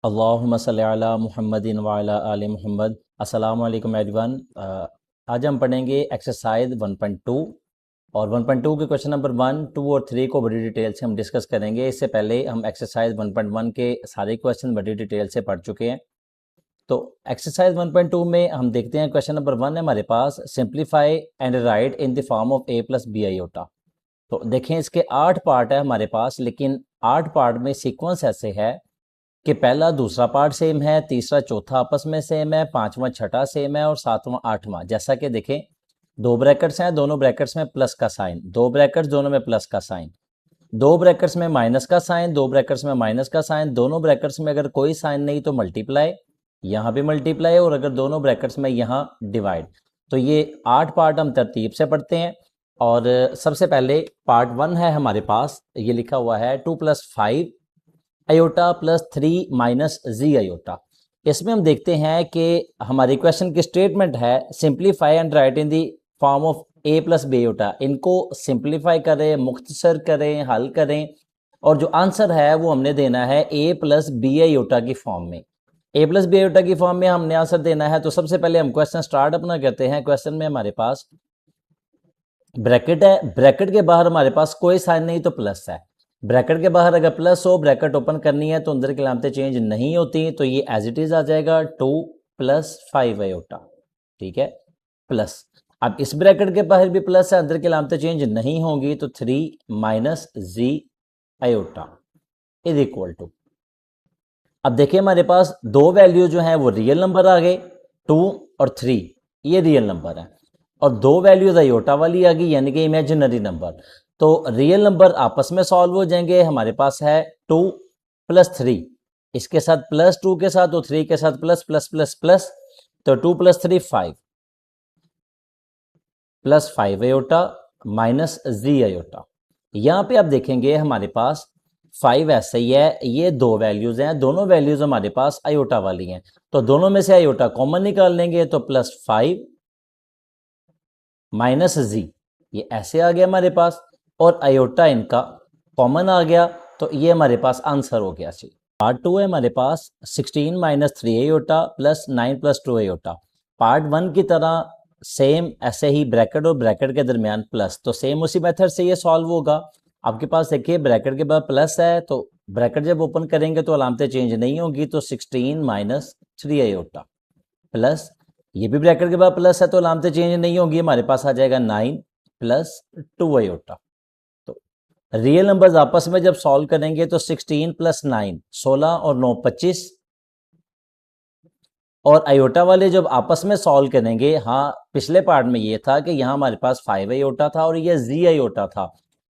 अल्लाहुम्मा सल्ली अला मुहम्मदिन व अला आलि मुहम्मद। अस्सलामु अलैकुम एवरीवन। आज हम पढ़ेंगे एक्सरसाइज 1.2 और 1.2 के क्वेश्चन नंबर 1, 2 और 3 को बड़ी डिटेल से हम डिस्कस करेंगे। इससे पहले हम एक्सरसाइज 1.1 के सारे क्वेश्चन बड़ी डिटेल से पढ़ चुके हैं। तो एक्सरसाइज 1.2 में हम देखते हैं क्वेश्चन नंबर 1 है हमारे पास, simplify and write in the form of a plus B iota. तो देखें इसके 8 पार्ट है हमारे पास, लेकिन 8 पार्ट में सीक्वेंस ऐसे है कि पहला दूसरा पार्ट सेम है, तीसरा चौथा आपस में सेम है, पांचवा छठा सेम है और सातवां आठवां। जैसा कि देखें दो ब्रैकेट्स हैं, दोनों ब्रैकेट्स में प्लस का साइन, दो ब्रैकेट्स दोनों में प्लस का साइन, दो ब्रैकेट्स में माइनस का साइन, दो ब्रैकेट्स में माइनस का साइन, दोनों ब्रैकेट्स में अगर कोई साइन नहीं तो मल्टीप्लाई, यहाँ भी मल्टीप्लाई, और अगर दोनों ब्रैकेट्स में यहाँ डिवाइड। तो ये 8 पार्ट हम तरतीब से पढ़ते हैं। और सबसे पहले पार्ट 1 है हमारे पास, ये लिखा हुआ है 2 + 5 iota plus 3 minus z iota. इसमें हम देखते हैं कि हमारी क्वेश्चन की स्टेटमेंट है simplify and write in the form of a plus B iota. इनको सिंप्लीफाई करें, मुख्तसर करें, हल करें, और जो आंसर है वो हमने देना है a प्लस बी आयोटा की फॉर्म में। a प्लस बी आयोटा की फॉर्म में हमने आंसर देना है। तो सबसे पहले हम क्वेश्चन स्टार्ट अपना करते हैं। क्वेश्चन में हमारे पास ब्रैकेट है, ब्रैकेट के बाहर हमारे पास कोई साइन नहीं तो प्लस है। ब्रैकेट के बाहर अगर प्लस हो, ब्रैकेट ओपन करनी है तो अंदर की अलामतें चेंज नहीं होती, तो ये एज इट इज आ जाएगा 2 + 5 आयोटा। ठीक है, प्लस। अब इस ब्रैकेट के बाहर भी प्लस है, अंदर की अलामतें चेंज नहीं होंगी, तो 3 minus z iota is equal to. अब देखिए हमारे पास दो वैल्यू जो है वो रियल नंबर आ गए, 2 और 3, ये रियल नंबर है, और दो वैल्यूज आयोटा वाली आ गई यानी कि इमेजिनरी नंबर। तो रियल नंबर आपस में सॉल्व हो जाएंगे। हमारे पास है 2 + 3, इसके साथ +2 के साथ, तो 3 के साथ प्लस प्लस प्लस प्लस, तो 2 + 3 5 + 5 आयोटा माइनस जी आयोटा। यहां पे आप देखेंगे हमारे पास 5 ऐसे ही है, ये दो वैल्यूज हैं, दोनों वैल्यूज हमारे पास आयोटा वाली हैं, तो दोनों में से आयोटा कॉमन निकाल लेंगे, तो +5 माइनस जी, ये ऐसे आ गया हमारे पास, और आयोटा इनका कॉमन आ गया, तो ये हमारे पास आंसर हो गया। जी, पार्ट 2 है हमारे पास 16 - 3 आयोटा प्लस 9 + 2 आयोटा। पार्ट 1 की तरह सेम ऐसे ही ब्रैकेट और ब्रैकेट के दरमियान प्लस, तो सेम उसी मेथड से ये सॉल्व होगा। आपके पास देखिए ब्रैकेट के बाद प्लस है, तो ब्रैकेट जब ओपन करेंगे तो अलामतें चेंज नहीं होगी, तो 16 - 3 आयोटा प्लस, ये भी ब्रैकेट के बाद प्लस है तो अलामतें चेंज नहीं होगी, हमारे पास आ जाएगा 9 + 2 आयोटा। तो रियल नंबर्स आपस में जब सॉल्व करेंगे तो 16 + 9 16 और 9 25, और आयोटा वाले जब आपस में सॉल्व करेंगे, हाँ पिछले पार्ट में ये था कि यहाँ हमारे पास 5 आयोटा था और ये जी आयोटा था,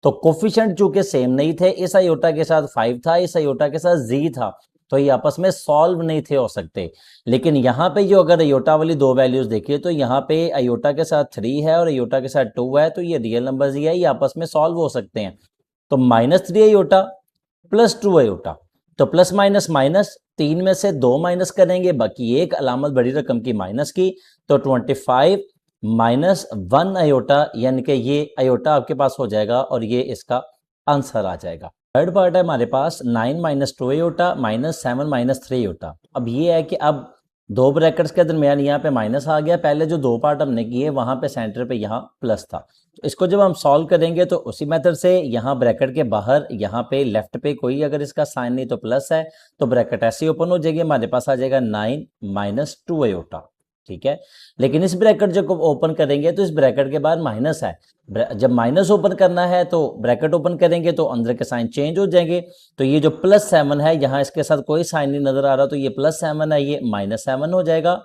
तो कोफिशिएंट चूंकि सेम नहीं थे, इस आयोटा के साथ 5 था, इस आयोटा के साथ जी था, तो ये आपस में सॉल्व नहीं थे हो सकते। लेकिन यहाँ पे जो अगर आयोटा वाली दो वैल्यूज देखिए, तो यहाँ पे आयोटा के साथ 3 है और आयोटा के साथ 2 है, तो ये रियल नंबर्स ही है, ये आपस में सॉल्व हो सकते हैं। तो -3 आयोटा प्लस 2 आयोटा, तो प्लस माइनस माइनस, 3 में से 2 माइनस करेंगे, बाकी एक अलामत बड़ी रकम की माइनस की, तो 25 - 1 आयोटा, यानी कि ये आयोटा आपके पास हो जाएगा और ये इसका आंसर आ जाएगा। थर्ड पार्ट है हमारे पास 9 - 2 आयोटा -7 - 3 आयोटा। अब ये है कि अब दो ब्रैकेट्स के दरमियान यहाँ पे माइनस आ गया, पहले जो दो पार्ट हमने किए वहां पे सेंटर पे यहाँ प्लस था, तो इसको जब हम सॉल्व करेंगे तो उसी मेथड से यहाँ ब्रैकेट के बाहर यहाँ पे लेफ्ट पे कोई अगर इसका साइन नहीं तो प्लस है, तो ब्रैकेट ऐसे ओपन हो जाएगी, हमारे पास आ जाएगा 9 - 2 आयोटा। ठीक है, लेकिन इस ब्रैकेट जब ओपन करेंगे तो इस ब्रैकेट के बाद माइनस है, जब माइनस ओपन करना है तो ब्रैकेट ओपन करेंगे तो अंदर के साइन चेंज हो जाएंगे, तो ये जो +7 है यहाँ इसके साथ कोई साइन नहीं नजर आ रहा, तो ये +7 है, ये -7 हो जाएगा,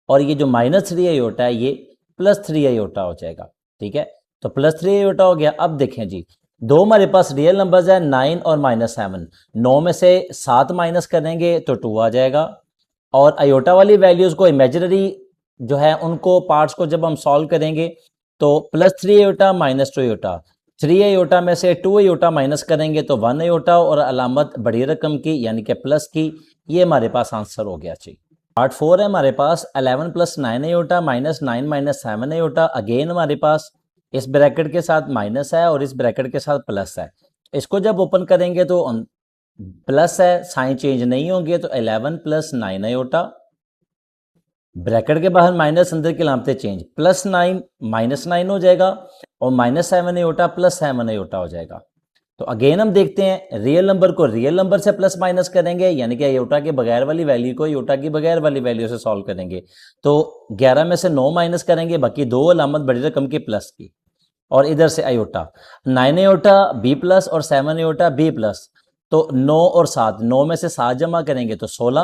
और ये जो -3 आयोटा है ये +3 आयोटा हो जाएगा। ठीक है, तो +3 आयोटा हो गया। अब देखें जी, दो हमारे पास रियल नंबर्स है 9 और -7, 9 में से 7 माइनस करेंगे तो 2 आ जाएगा, और आयोटा वाली वैल्यूज को इमेजिनरी जो है उनको पार्ट्स को जब हम सॉल्व करेंगे तो +3 आयोटा -2 आयोटा, 3 आयोटा में से 2 आयोटा माइनस करेंगे तो 1 आयोटा, और अलामत बड़ी रकम की यानी कि प्लस की, ये हमारे पास आंसर हो गया। चाहिए पार्ट 4 है हमारे पास 11 + 9 आयोटा -9 - 7 आयोटा। अगेन हमारे पास इस ब्रैकेट के साथ माइनस है और इस ब्रैकेट के साथ प्लस है, इसको जब ओपन करेंगे तो प्लस है, साइन चेंज नहीं होंगे, तो 11 प्लस 9 आयोटा, ब्रैकेट के बाहर माइनस, अंदर की लामते चेंज, प्लस 9 माइनस 9 हो जाएगा, और माइनस 7 आयोटा प्लस 7 आयोटा हो जाएगा। तो अगेन हम देखते हैं रियल नंबर को रियल नंबर से प्लस माइनस करेंगे, यानी कि आयोटा के बगैर वाली वैल्यू को आयोटा की बगैर वाली वैल्यू से सॉल्व करेंगे। तो 11 में से 9 माइनस करेंगे, बाकी दो अलामत बड़ी रकम की प्लस की, और इधर से आयोटा 9 आयोटा बी प्लस और 7 आयोटा बी प्लस। तो 9 और 7, 9 में से 7 जमा करेंगे तो 16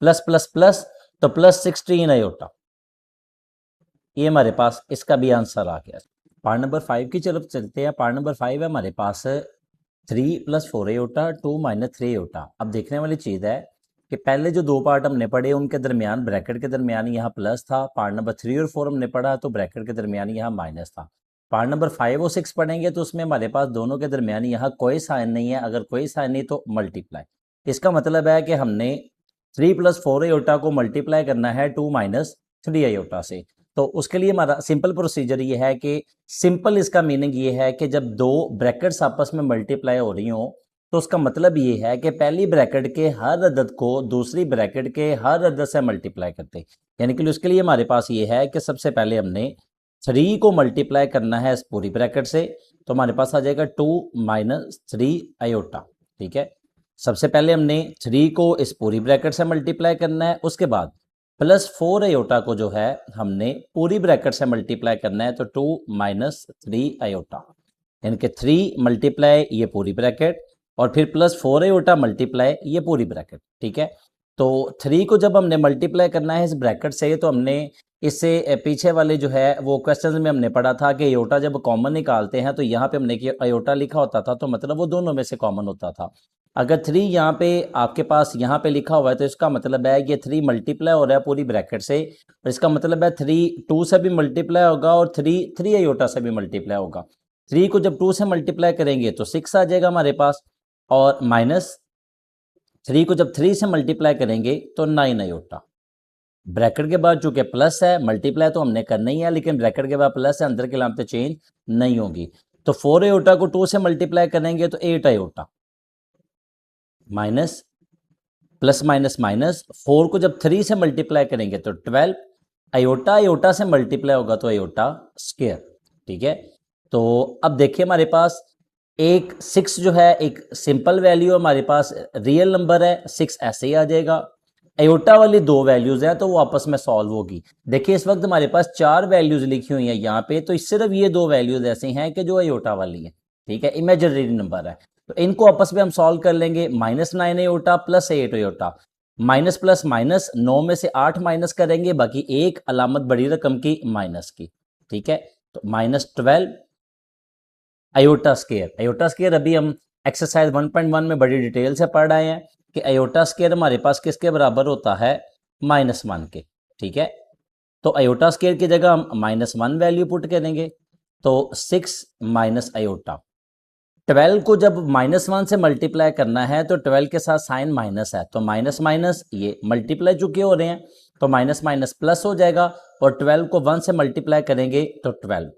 प्लस प्लस प्लस, तो प्लस 16 आयोटा। ये हमारे पास इसका भी आंसर आ गया। पार्ट नंबर 5 की तरफ चलते हैं। पार्ट नंबर 5 है हमारे पास 3 प्लस 4 आयोटा 2 माइनस 3 आयोटा। अब देखने वाली चीज़ है कि पहले जो दो पार्ट हमने पढ़े उनके दरमियान ब्रैकेट के दरमियान यहाँ प्लस था, पार्ट नंबर 3 और 4 हमने पढ़ा तो ब्रैकेट के दरमियान यहाँ माइनस था। पार्ट नंबर 5 और 6 पढ़ेंगे तो उसमें हमारे पास दोनों के दरमियान यहाँ कोई साइन नहीं है, अगर कोई साइन नहीं तो मल्टीप्लाई। इसका मतलब है कि हमने 3 प्लस 4 आयोटा को मल्टीप्लाई करना है 2 माइनस 3 आयोटा से। तो उसके लिए हमारा सिंपल प्रोसीजर ये है कि सिंपल इसका मीनिंग ये है कि जब दो ब्रैकेट्स आपस में मल्टीप्लाई हो रही हो तो उसका मतलब ये है कि पहली ब्रैकेट के हर अदद को दूसरी ब्रैकेट के हर अदद से मल्टीप्लाई करते हैं। यानी कि उसके लिए हमारे पास ये है कि सबसे पहले हमने 3 को मल्टीप्लाई करना है इस पूरी ब्रैकेट से, तो हमारे पास आ जाएगा 2 माइनस 3 आयोटा। ठीक है, सबसे पहले हमने 3 को इस पूरी ब्रैकेट से मल्टीप्लाई करना है, उसके बाद प्लस 4 आयोटा को जो है हमने पूरी ब्रैकेट से मल्टीप्लाई करना है, तो 2 माइनस 3 आयोटा, यानी कि 3 मल्टीप्लाई ये पूरी ब्रैकेट और फिर प्लस 4 आयोटा मल्टीप्लाई ये पूरी ब्रैकेट। ठीक है, तो 3 को जब हमने मल्टीप्लाई करना है इस ब्रैकेट से, तो हमने इससे पीछे वाले जो है वो क्वेश्चन में हमने पढ़ा था कि आयोटा जब कॉमन निकालते हैं तो यहाँ पे हमने आयोटा लिखा होता था, तो मतलब वो दोनों में से कॉमन होता था। अगर 3 यहाँ पे आपके पास यहाँ पे लिखा हुआ है तो इसका मतलब है ये 3 मल्टीप्लाई हो रहा है पूरी ब्रैकेट से, और इसका मतलब है 3 2 से भी मल्टीप्लाई होगा और 3 आयोटा से भी मल्टीप्लाई होगा। 3 को जब 2 से मल्टीप्लाई करेंगे तो 6 आ जाएगा हमारे पास, और माइनस 3 को जब 3 से मल्टीप्लाई करेंगे तो 9 आयोटा। ब्रैकेट के बाद चूंकि प्लस है, मल्टीप्लाई तो हमने करना ही है, लेकिन ब्रैकेट के बाद प्लस है, अंदर की लामतें चेंज नहीं होगी। तो 4 आयोटा को 2 से मल्टीप्लाई करेंगे तो 8 iota, minus plus minus minus 4 को जब 3 से मल्टीप्लाई करेंगे तो 12 आयोटा, आयोटा से मल्टीप्लाई होगा तो आयोटा स्क्वायर। ठीक है, तो अब देखिए हमारे पास एक 6 जो है एक सिंपल वैल्यू हमारे पास रियल नंबर है, 6 ऐसे ही आ जाएगा। आयोटा वाली दो वैल्यूज है तो वो आपस में सॉल्व होगी। देखिए इस वक्त हमारे पास 4 वैल्यूज लिखी हुई है यहाँ पे, तो सिर्फ ये दो वैल्यूज ऐसी हैं कि जो आयोटा वाली है। ठीक है, इमेजिनरी नंबर है, तो इनको आपस में हम सॉल्व कर लेंगे। -9 iota plus 8 iota, minus plus minus 9 में से 8 माइनस करेंगे, बाकी एक अलामत बड़ी रकम की माइनस की। ठीक है, तो -12 आयोटा स्क्वायर। आयोटा स्क्वायर अभी हम एक्सरसाइज 1.1 में बड़ी डिटेल से पढ़ रहे हैं कि आयोटा स्क्वायर हमारे पास किसके बराबर होता है, -1 के। ठीक है, तो आयोटा स्क्वायर की जगह हम -1 वैल्यू पुट करेंगे, तो 6 माइनस आयोटा। 12 को जब -1 से मल्टीप्लाई करना है तो 12 के साथ साइन माइनस है, तो माइनस माइनस ये मल्टीप्लाई चुके हो रहे हैं, तो माइनस माइनस प्लस हो जाएगा, और 12 को 1 से मल्टीप्लाई करेंगे तो 12।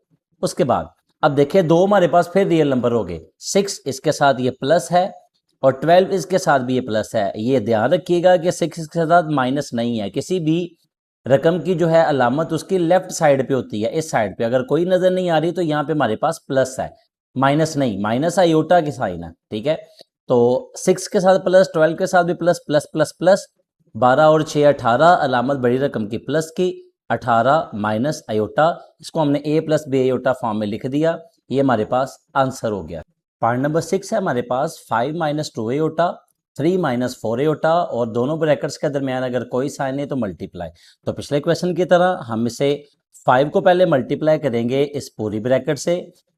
उसके बाद अब देखिए दो हमारे पास फिर रियल नंबर हो गए, 6 इसके साथ ये प्लस है और 12 इसके साथ भी ये प्लस है। ये ध्यान रखिएगा कि 6 इसके साथ माइनस नहीं है, किसी भी रकम की जो है अलामत उसकी लेफ्ट साइड पे होती है, इस साइड पे अगर कोई नजर नहीं आ रही तो यहाँ पे हमारे पास प्लस है, माइनस नहीं, माइनस आयोटा की साइन है। ठीक है, तो 6 के साथ प्लस, 12 के साथ भी प्लस, प्लस प्लस प्लस, 12 और 6 18, अलामत बड़ी रकम की प्लस की, 18 माइनस आयोटा, इसको हमने a plus B iota form में लिख दिया। ये हमारे पास आंसर हो गया। पार्ट नंबर 6 है हमारे पास 5 माइनस 2 आयोटा 3 माइनस 4 आयोटा, और दोनों ब्रैकेट्स के दरमियान अगर कोई साइन है तो मल्टीप्लाई। तो पिछले क्वेश्चन की तरह हम इसे 5 को पहले मल्टीप्लाई करेंगे इस पूरी ब्रैकेट से,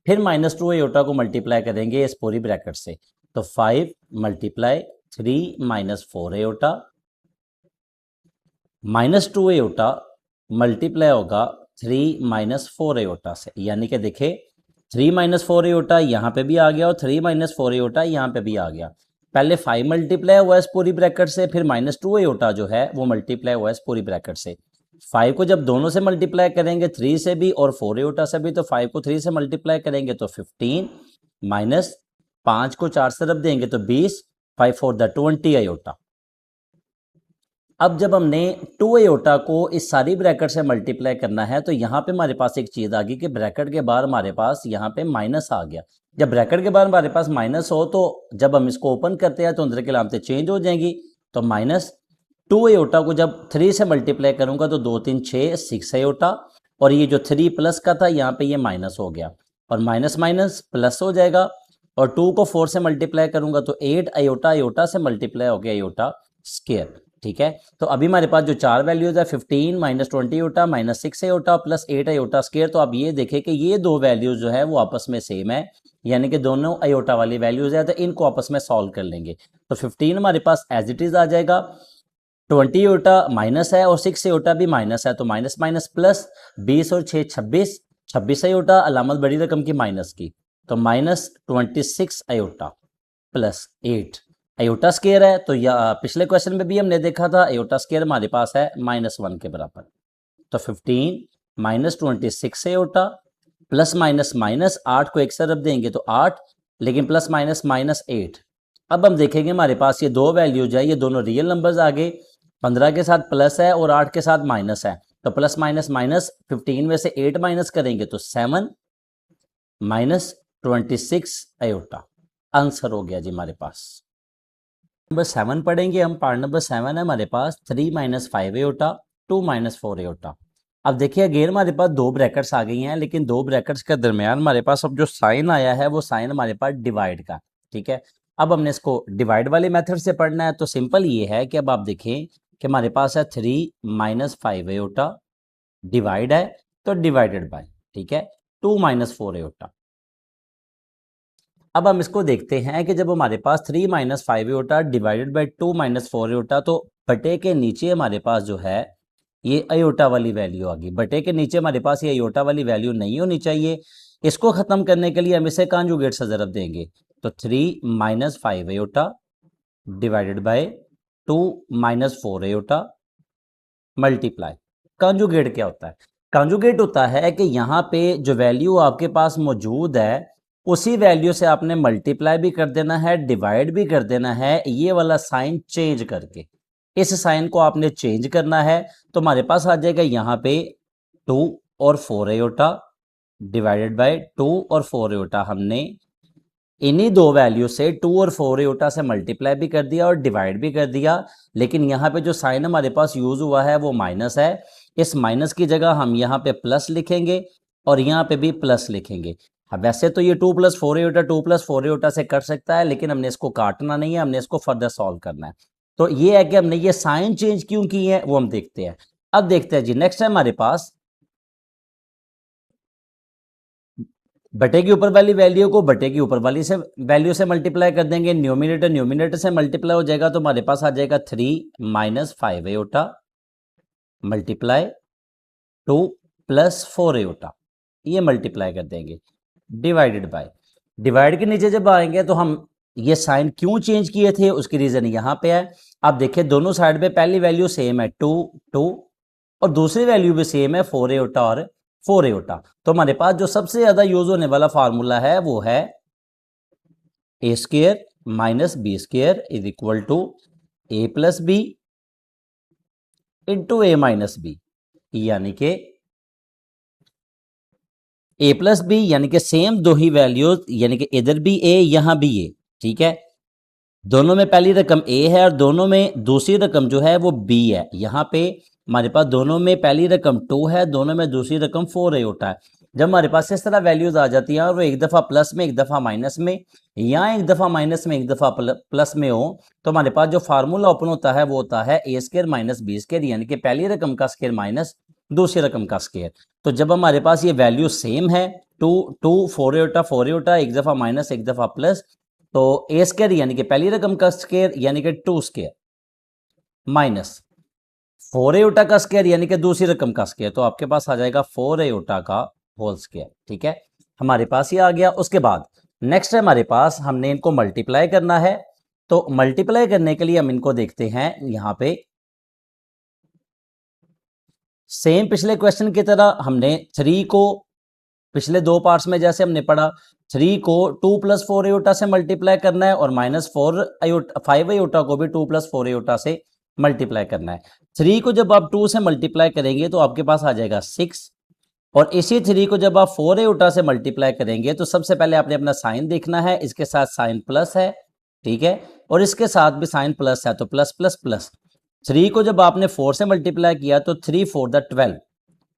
फिर -2 आयोटा को मल्टीप्लाई करेंगे इस पूरी ब्रैकेट से, तो 5 multiply 3 minus 4 iota, -2 iota multiply होगा 3 माइनस 4 आयोटा से, यानी कि देखिए 3 माइनस 4 आयोटा यहाँ पे भी आ गया और 3 माइनस 4 आयोटा यहाँ पे भी आ गया। पहले 5 मल्टीप्लाई हुआ इस पूरी ब्रैकेट से, फिर -2 आयोटा जो है वो मल्टीप्लाई हुआ इस पूरी ब्रैकेट से। 5 को जब दोनों से मल्टीप्लाई करेंगे 3 से भी और 4 आयोटा से भी, तो 5 को 3 से मल्टीप्लाई करेंगे तो 15 माइनस 5 को 4 से रख देंगे तो 20, 5 4 द 20 आयोटा। अब जब हमने 2 आयोटा को इस सारी ब्रैकेट से मल्टीप्लाई करना है तो यहाँ पे हमारे पास एक चीज़ आ गई कि ब्रैकेट के बाहर हमारे पास यहाँ पे माइनस आ गया। जब ब्रैकेट के बाहर हमारे पास माइनस हो तो जब हम इसको ओपन करते हैं तो अंदर की अलामतें चेंज हो जाएंगी। तो माइनस 2 आयोटा को जब 3 से मल्टीप्लाई करूंगा तो 2 3 6 6 आयोटा, और ये जो 3 प्लस का था यहाँ पे ये माइनस हो गया और माइनस माइनस प्लस हो जाएगा, और 2 को 4 से मल्टीप्लाई करूंगा तो 8 आयोटा, आयोटा से मल्टीप्लाई हो गया आयोटा स्क्वायर। ठीक है, तो अभी हमारे पास जो चार वैल्यूज है 15 minus 20 iota minus 6 iota plus 8 iota square, तो आप ये देखें कि ये दो वैल्यूज जो है वो आपस में सेम है, यानी कि दोनों आयोटा वाली वैल्यूज है, तो इनको आपस में सॉल्व कर लेंगे। तो 15 हमारे पास एज इट इज आ जाएगा, 20 आयोटा माइनस है और 6 आयोटा भी माइनस है, तो माइनस माइनस प्लस, 20 और 6 26, 26 आयोटा अलामत बड़ी रकम की माइनस की, तो minus 26 iota plus 8 iota square है। तो या पिछले क्वेश्चन में भी हमने देखा था आयोटा स्क्वायर हमारे पास है -1 के बराबर। तो 15 minus 26 iota plus minus minus 8 को एक तरफ देंगे तो 8, लेकिन प्लस माइनस माइनस 8। अब हम देखेंगे हमारे पास ये दो वैल्यूज है, ये दोनों रियल नंबर्स आ गए, 15 के साथ प्लस है और 8 के साथ माइनस है, तो प्लस माइनस माइनस 15 में से 8 माइनस करेंगे तो 7 माइनस 26 आयोटा, आंसर हो गया जी हमारे पास। नंबर 7 पढ़ेंगे हम, पार्ट नंबर 7 है हमारे पास 3 माइनस 5 आयोटा 2 माइनस 4 आयोटा। अब देखिए अगेन हमारे पास दो ब्रैकेट्स आ गई हैं, लेकिन दो ब्रैकेट्स के दरमियान हमारे पास अब जो साइन आया है वो साइन हमारे पास डिवाइड का। ठीक है, अब हमने इसको डिवाइड वाले मेथड से पढ़ना है, तो सिंपल ये है कि अब आप देखें कि हमारे पास है 3 माइनस 5 आयोटा, डिवाइड है तो डिवाइडेड बाय, ठीक है, 2 माइनस 4 आयोटा। अब हम इसको देखते हैं कि जब हमारे पास 3 minus 5 iota divided bye 2 minus 4 iota, तो बटे के नीचे हमारे पास जो है ये आयोटा वाली वैल्यू आ गई। बटे के नीचे हमारे पास ये आयोटा वाली वैल्यू नहीं होनी चाहिए। इसको खत्म करने के लिए हम इसे कॉन्जुगेट से ज़रब देंगे, तो 3 minus 5 iota divided bye 2 minus 4 iota multiply. Conjugate क्या होता है? कॉन्जुगेट होता है कि यहाँ पे जो वैल्यू आपके पास मौजूद है उसी वैल्यू से आपने मल्टीप्लाई भी कर देना है, डिवाइड भी कर देना है, ये वाला साइन चेंज करके इस साइन को आपने चेंज करना है। तो हमारे पास आ जाएगा यहाँ पे 2 और 4 आयोटा डिवाइडेड बाय 2 और 4 आयोटा, हमने इन्हीं दो वैल्यू से 2 और 4 आयोटा से मल्टीप्लाई भी कर दिया और डिवाइड भी कर दिया, लेकिन यहाँ पे जो साइन हमारे पास यूज हुआ है वो माइनस है। इस माइनस की जगह हम यहाँ पे प्लस लिखेंगे और यहाँ पे भी प्लस लिखेंगे। अब वैसे तो ये 2 प्लस 4 आयोटा 2 प्लस 4 आयोटा से कट सकता है, लेकिन हमने इसको काटना नहीं है, हमने इसको फर्दर सॉल्व करना है। तो ये है कि हमने ये साइन चेंज क्यों की है वो हम देखते हैं। अब देखते हैं जी, नेक्स्ट है हमारे पास बटे के ऊपर वाली वैल्यू को बटे की ऊपर वाली से वैल्यू से मल्टीप्लाई कर देंगे, न्यूमिनेटर न्यूमिनेटर से मल्टीप्लाई हो जाएगा, तो हमारे पास आ जाएगा 3 minus 5 iota multiply 2 plus 4 iota, ये मल्टीप्लाई कर देंगे डिवाइडेड बाय। डिवाइड के नीचे जब आएंगे तो हम ये साइन क्यों चेंज किए थे उसकी रीजन यहाँ पे है। आप देखिए दोनों साइड पे पहली वैल्यू सेम है 2 2 और दूसरी वैल्यू भी सेम है 4 आयोटा और 4 आयोटा। तो हमारे पास जो सबसे ज्यादा यूज होने वाला फार्मूला है वो है A square minus B square is equal to A plus B into A minus B, यानी कि ए प्लस बी, यानी कि सेम दो ही वैल्यूज, यानी कि इधर भी ए यहां भी ए। ठीक है, दोनों में पहली रकम ए है और दोनों में दूसरी रकम जो है वो बी है। यहाँ पे हमारे पास दोनों में पहली रकम 2 है, दोनों में दूसरी रकम 4 आयोटा है। जब हमारे पास इस तरह वैल्यूज आ जाती हैं और वो एक दफ़ा प्लस में एक दफ़ा माइनस में या एक दफ़ा माइनस में एक दफ़ा प्लस में हो, तो हमारे पास जो फार्मूला ओपन होता है वो होता है A square minus B square, यानी कि पहली रकम का स्क्वायर माइनस दूसरी रकम का स्क्वायर। तो जब हमारे पास ये वैल्यू सेम है 2 2 4 आयोटा 4 आयोटा, एक दफ़ा माइनस एक दफ़ा प्लस, तो ए स्क्वायर यानी कि पहली रकम का स्क्वायर यानी कि 2 स्क्वायर माइनस 4 आयोटा का स्क्वायर यानी कि दूसरी रकम का स्क्वायर, तो आपके पास आ जाएगा 4 आयोटा का होल स्क्वायर। ठीक है, हमारे पास ये आ गया। उसके बाद नेक्स्ट है हमारे पास हमने इनको मल्टीप्लाई करना है, तो मल्टीप्लाई करने के लिए हम इनको देखते हैं यहां पे सेम पिछले क्वेश्चन की तरह हमने 3 को पिछले दो पार्ट्स में जैसे हमने पढ़ा 3 को 2 + 4 आयोटा से मल्टीप्लाई करना है और -5 आयोटा को भी 2 + 4 आयोटा से मल्टीप्लाई करना है। 3 को जब आप 2 से मल्टीप्लाई करेंगे तो आपके पास आ जाएगा 6, और इसी 3 को जब आप 4 आयोटा से मल्टीप्लाई करेंगे तो सबसे पहले आपने अपना साइन देखना है, इसके साथ साइन प्लस है, ठीक है, और इसके साथ भी साइन प्लस है, तो प्लस प्लस प्लस। 3 को जब आपने 4 से मल्टीप्लाई किया तो 3 4 12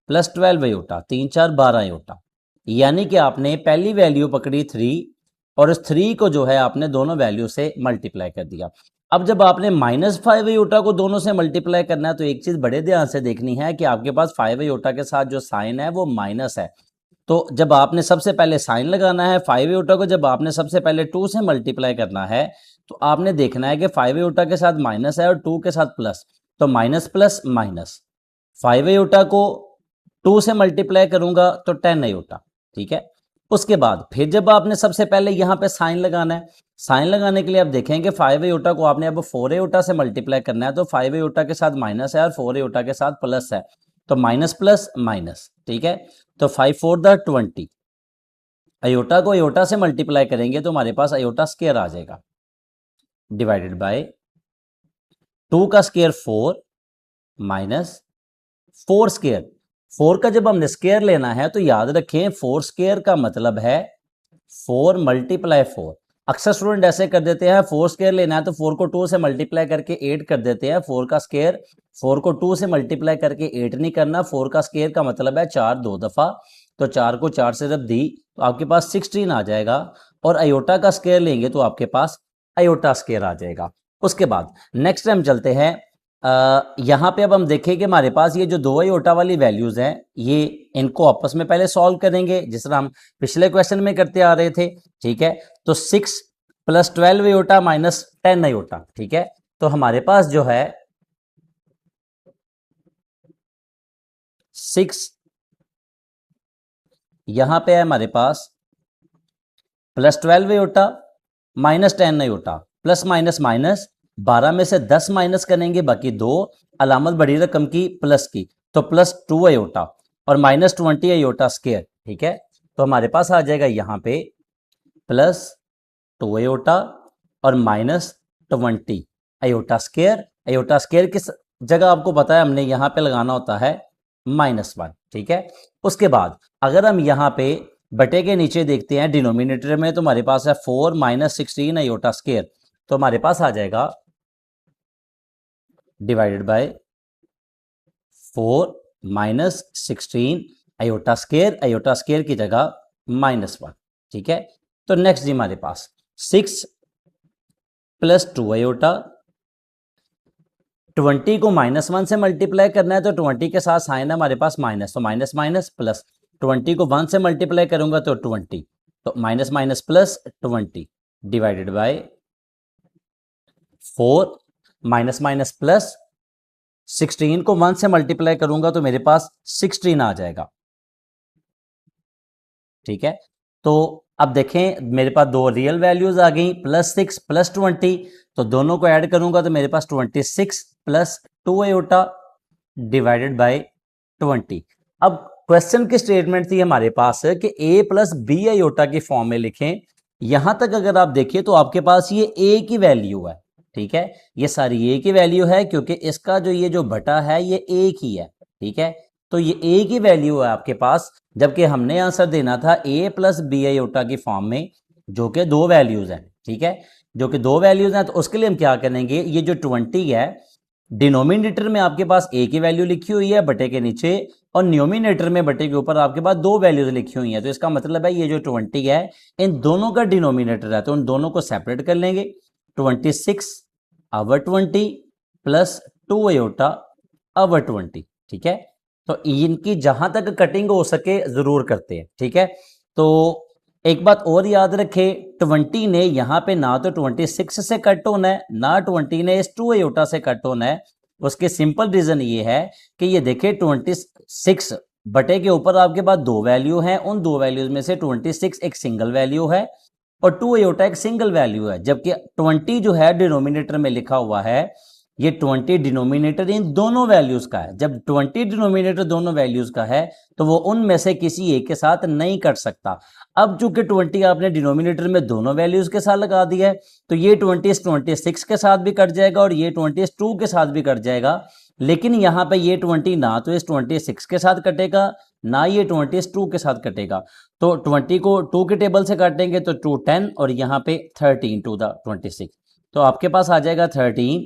प्लस 12 आयोटा, 3 4 12 आयोटा, यानी कि आपने पहली वैल्यू पकड़ी 3 और इस 3 को जो है आपने दोनों वैल्यू से मल्टीप्लाई कर दिया। अब जब आपने -5 आयोटा को दोनों से मल्टीप्लाई करना है तो एक चीज बड़े ध्यान से देखनी है कि आपके पास 5 आयोटा के साथ जो साइन है वो माइनस है, तो जब आपने सबसे पहले साइन लगाना है 5 आयोटा को जब आपने सबसे पहले 2 से मल्टीप्लाई करना है तो आपने देखना है कि 5 आयोटा के साथ माइनस है और 2 के साथ प्लस, तो माइनस प्लस माइनस। 5 आयोटा को 2 से मल्टीप्लाई करूंगा तो 10 आयोटा, ठीक है। उसके बाद फिर जब आपने सबसे पहले यहां पे साइन लगाना है, साइन लगाने के लिए आप देखेंगे 5 आयोटा को आपने अब 4 आयोटा से मल्टीप्लाई करना है, तो 5 आयोटा के साथ माइनस है और 4 आयोटा के साथ प्लस है, तो माइनस प्लस माइनस, ठीक है। तो 5 4 20, आयोटा को आयोटा से मल्टीप्लाई करेंगे तो हमारे पास आयोटा स्क्वायर आ जाएगा, डिवाइडेड बाय 2 का स्क्वायर 4 माइनस 4 स्क्वायर। 4 का जब हमने स्क्वायर लेना है तो याद रखें 4 स्क्वायर का मतलब है 4 × 4। अक्सर स्टूडेंट ऐसे कर देते हैं 4 स्क्वायर लेना है तो 4 को 2 से मल्टीप्लाई करके 8 कर देते हैं। 4 का स्क्वायर 4 को 2 से मल्टीप्लाई करके 8 नहीं करना, 4 का स्क्वायर का मतलब है 4 दो दफा, तो 4 को 4 से जब दी तो आपके पास 16 आ जाएगा, और अयोटा का स्क्वायर लेंगे तो आपके पास अयोटा स्क्वायर आ जाएगा। उसके बाद नेक्स्ट टाइम चलते हैं, यहां पे अब हम देखें कि हमारे पास ये जो दो आयोटा वाली वैल्यूज हैं ये इनको आपस में पहले सॉल्व करेंगे जिस तरह हम पिछले क्वेश्चन में करते आ रहे थे, ठीक है। तो 6 + 12 आयोटा माइनस 10 आयोटा, ठीक है। तो हमारे पास जो है 6 यहां पे है हमारे पास +12 iota minus 10 iota, plus minus minus 12 में से 10 माइनस करेंगे, बाकी 2 अलामत बड़ी रकम की प्लस की, तो +2 आयोटा और -20 आयोटा स्क्वायर, ठीक है। तो हमारे पास आ जाएगा यहां पे +2 आयोटा और -20 आयोटा स्क्वायर। आयोटा स्क्वायर किस जगह आपको पता है, हमने यहां पे लगाना होता है -1, ठीक है। उसके बाद अगर हम यहां पे बटे के नीचे देखते हैं डिनोमिनेटर में, तो हमारे पास है 4 - 16 आयोटा स्क्वायर, तो हमारे पास आ जाएगा divided by 4 - 16 iota square, iota square की जगह -1, ठीक है। तो नेक्स्ट जी हमारे पास 6 + 2 आयोटा, 20 को -1 से मल्टीप्लाई करना है तो 20 के साथ साइन है हमारे पास माइनस, तो माइनस माइनस प्लस, 20 को 1 से मल्टीप्लाई करूंगा तो 20, तो minus minus plus 20 divided by 4 minus minus plus, 16 को 1 से मल्टीप्लाई करूंगा तो मेरे पास 16 आ जाएगा, ठीक है। तो अब देखें मेरे पास दो रियल वैल्यूज आ गई, +6 + 20, तो दोनों को ऐड करूंगा तो मेरे पास 26 + 2 आयोटा डिवाइडेड बाय 20। अब क्वेश्चन की स्टेटमेंट थी हमारे पास कि a + b आयोटा की फॉर्म में लिखें। यहां तक अगर आप देखिए तो आपके पास ये a की वैल्यू है, ठीक है, ये सारी a की वैल्यू है क्योंकि इसका जो ये जो बटा है ये a की है, ठीक है। तो ये a की वैल्यू है आपके पास, जबकि हमने आंसर देना था a + b आयोटा की फॉर्म में जो कि दो वैल्यूज हैं, ठीक है, जो कि दो वैल्यूज हैं। तो उसके लिए हम क्या करेंगे, ये जो 20 है डिनोमिनेटर में आपके पास a की वैल्यू लिखी हुई है बटे के नीचे, और न्यूमिनेटर में बटे के ऊपर आपके पास दो वैल्यूज लिखी हुई हैं। तो इसका मतलब है ये जो 20 है इन दोनों का डिनोमिनेटर है, तो उन दोनों को सेपरेट कर लेंगे। 26/20 + 2 आयोटा over 20, ठीक है। तो इनकी जहां तक कटिंग हो सके जरूर करते हैं, ठीक है। तो एक बात और याद रखें, 20 ने यहां पे ना तो 26 से कट होना है ना 20 ने इस 2 आयोटा से कट होना है। उसके सिंपल रीजन ये है कि ये देखिए 26 बटे के ऊपर आपके पास दो वैल्यू हैं, उन दो वैल्यूज में से 26 एक सिंगल वैल्यू है और 2 आयोटा एक सिंगल वैल्यू है, जबकि 20 जो है डिनोमिनेटर में लिखा हुआ है ये 20 डिनोमिनेटर इन दोनों वैल्यूज का है। जब 20 डिनोमिनेटर दोनों वैल्यूज का है तो वो उनमें से किसी एक के साथ नहीं कट सकता। अब चूंकि 20 आपने डिनोमिनेटर में दोनों वैल्यूज के साथ लगा दिया है तो ये 20 26 के साथ भी कट जाएगा और ये 20 2 के साथ भी कट जाएगा। लेकिन यहाँ पे ये 20 ना तो इस 26 के साथ कटेगा ना ये 20 2 के साथ कटेगा। तो 20 को 2 के टेबल से काटेंगे तो 2 10 और यहाँ पे 13 टू द 26। तो आपके पास आ जाएगा 13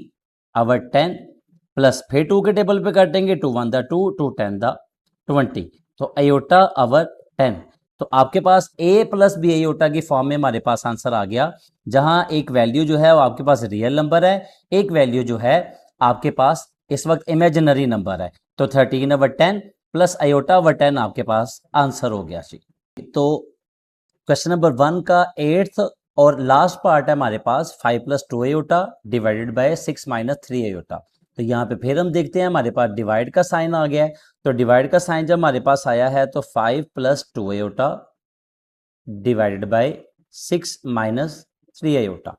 अवर 10 प्लस फिर 2 के टेबल पे काटेंगे 2 1 द 2 2 10 द 20। तो अयोटा अवर 10। तो आपके पास a प्लस बी अयोटा की फॉर्म में हमारे पास आंसर आ गया, जहां एक वैल्यू जो है वो आपके पास रियल नंबर है, एक वैल्यू जो है आपके पास इस वक्त इमेजिनरी नंबर है। तो 13 अवर 10 प्लस अयोटा अवर 10 आपके पास आंसर हो गया जी। तो क्वेश्चन नंबर 1 का 8th और लास्ट पार्ट है हमारे पास 5 + 2 अयोटा डिवाइडेड बाय 6 - 3 अयोटा। तो यहाँ पे फिर हम देखते हैं हमारे पास डिवाइड का साइन आ गया है। तो डिवाइड का साइन जब हमारे पास आया है तो 5 + 2 iota divided by 6 - 3 iota.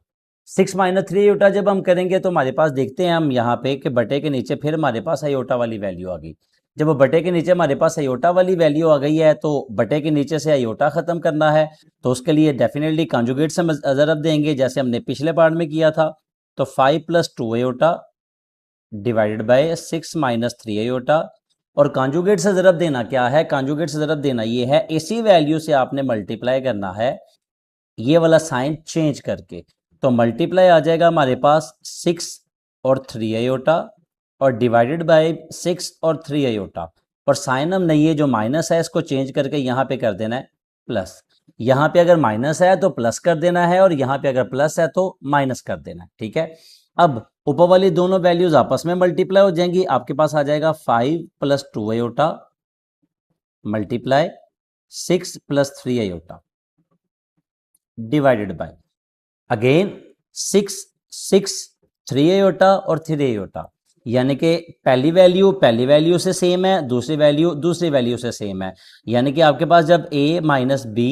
6 - 3 iota जब हम करेंगे तो हमारे पास देखते हैं हम यहाँ पे कि बटे के नीचे फिर हमारे पास अयोटा वाली वैल्यू आ गई। जब बटे के नीचे हमारे पास अयोटा वाली वैल्यू आ गई है तो बटे के नीचे से अयोटा खत्म करना है, तो उसके लिए डेफिनेटली कॉन्जुगेट से ज़रब देंगे जैसे हमने पिछले पार्ट में किया था। तो 5 + 2 अयोटा डिवाइडेड बाय 6 - 3 अयोटा। और कॉन्जुगेट से ज़रब देना क्या है? कॉन्जुगेट से ज़रब देना ये है, इसी वैल्यू से आपने मल्टीप्लाई करना है ये वाला साइन चेंज करके। तो मल्टीप्लाई आ जाएगा हमारे पास 6 और 3 अयोटा और डिवाइडेड बाय 6 और 3 अयोटा। और साइन हमने ये जो माइनस है इसको चेंज करके यहाँ पे कर देना है प्लस। यहाँ पे अगर माइनस है तो प्लस कर देना है और यहाँ पे अगर प्लस है तो माइनस कर देना है, ठीक है। अब ऊपर वाली दोनों वैल्यूज आपस में मल्टीप्लाई हो जाएंगी। आपके पास आ जाएगा 5 + 2 iota multiply 6 + 3 iota divided by again 6 6 3 iota और 3 अयोटा। यानी कि पहली वैल्यू से सेम है, दूसरी वैल्यू से सेम है। यानी कि आपके पास जब a - b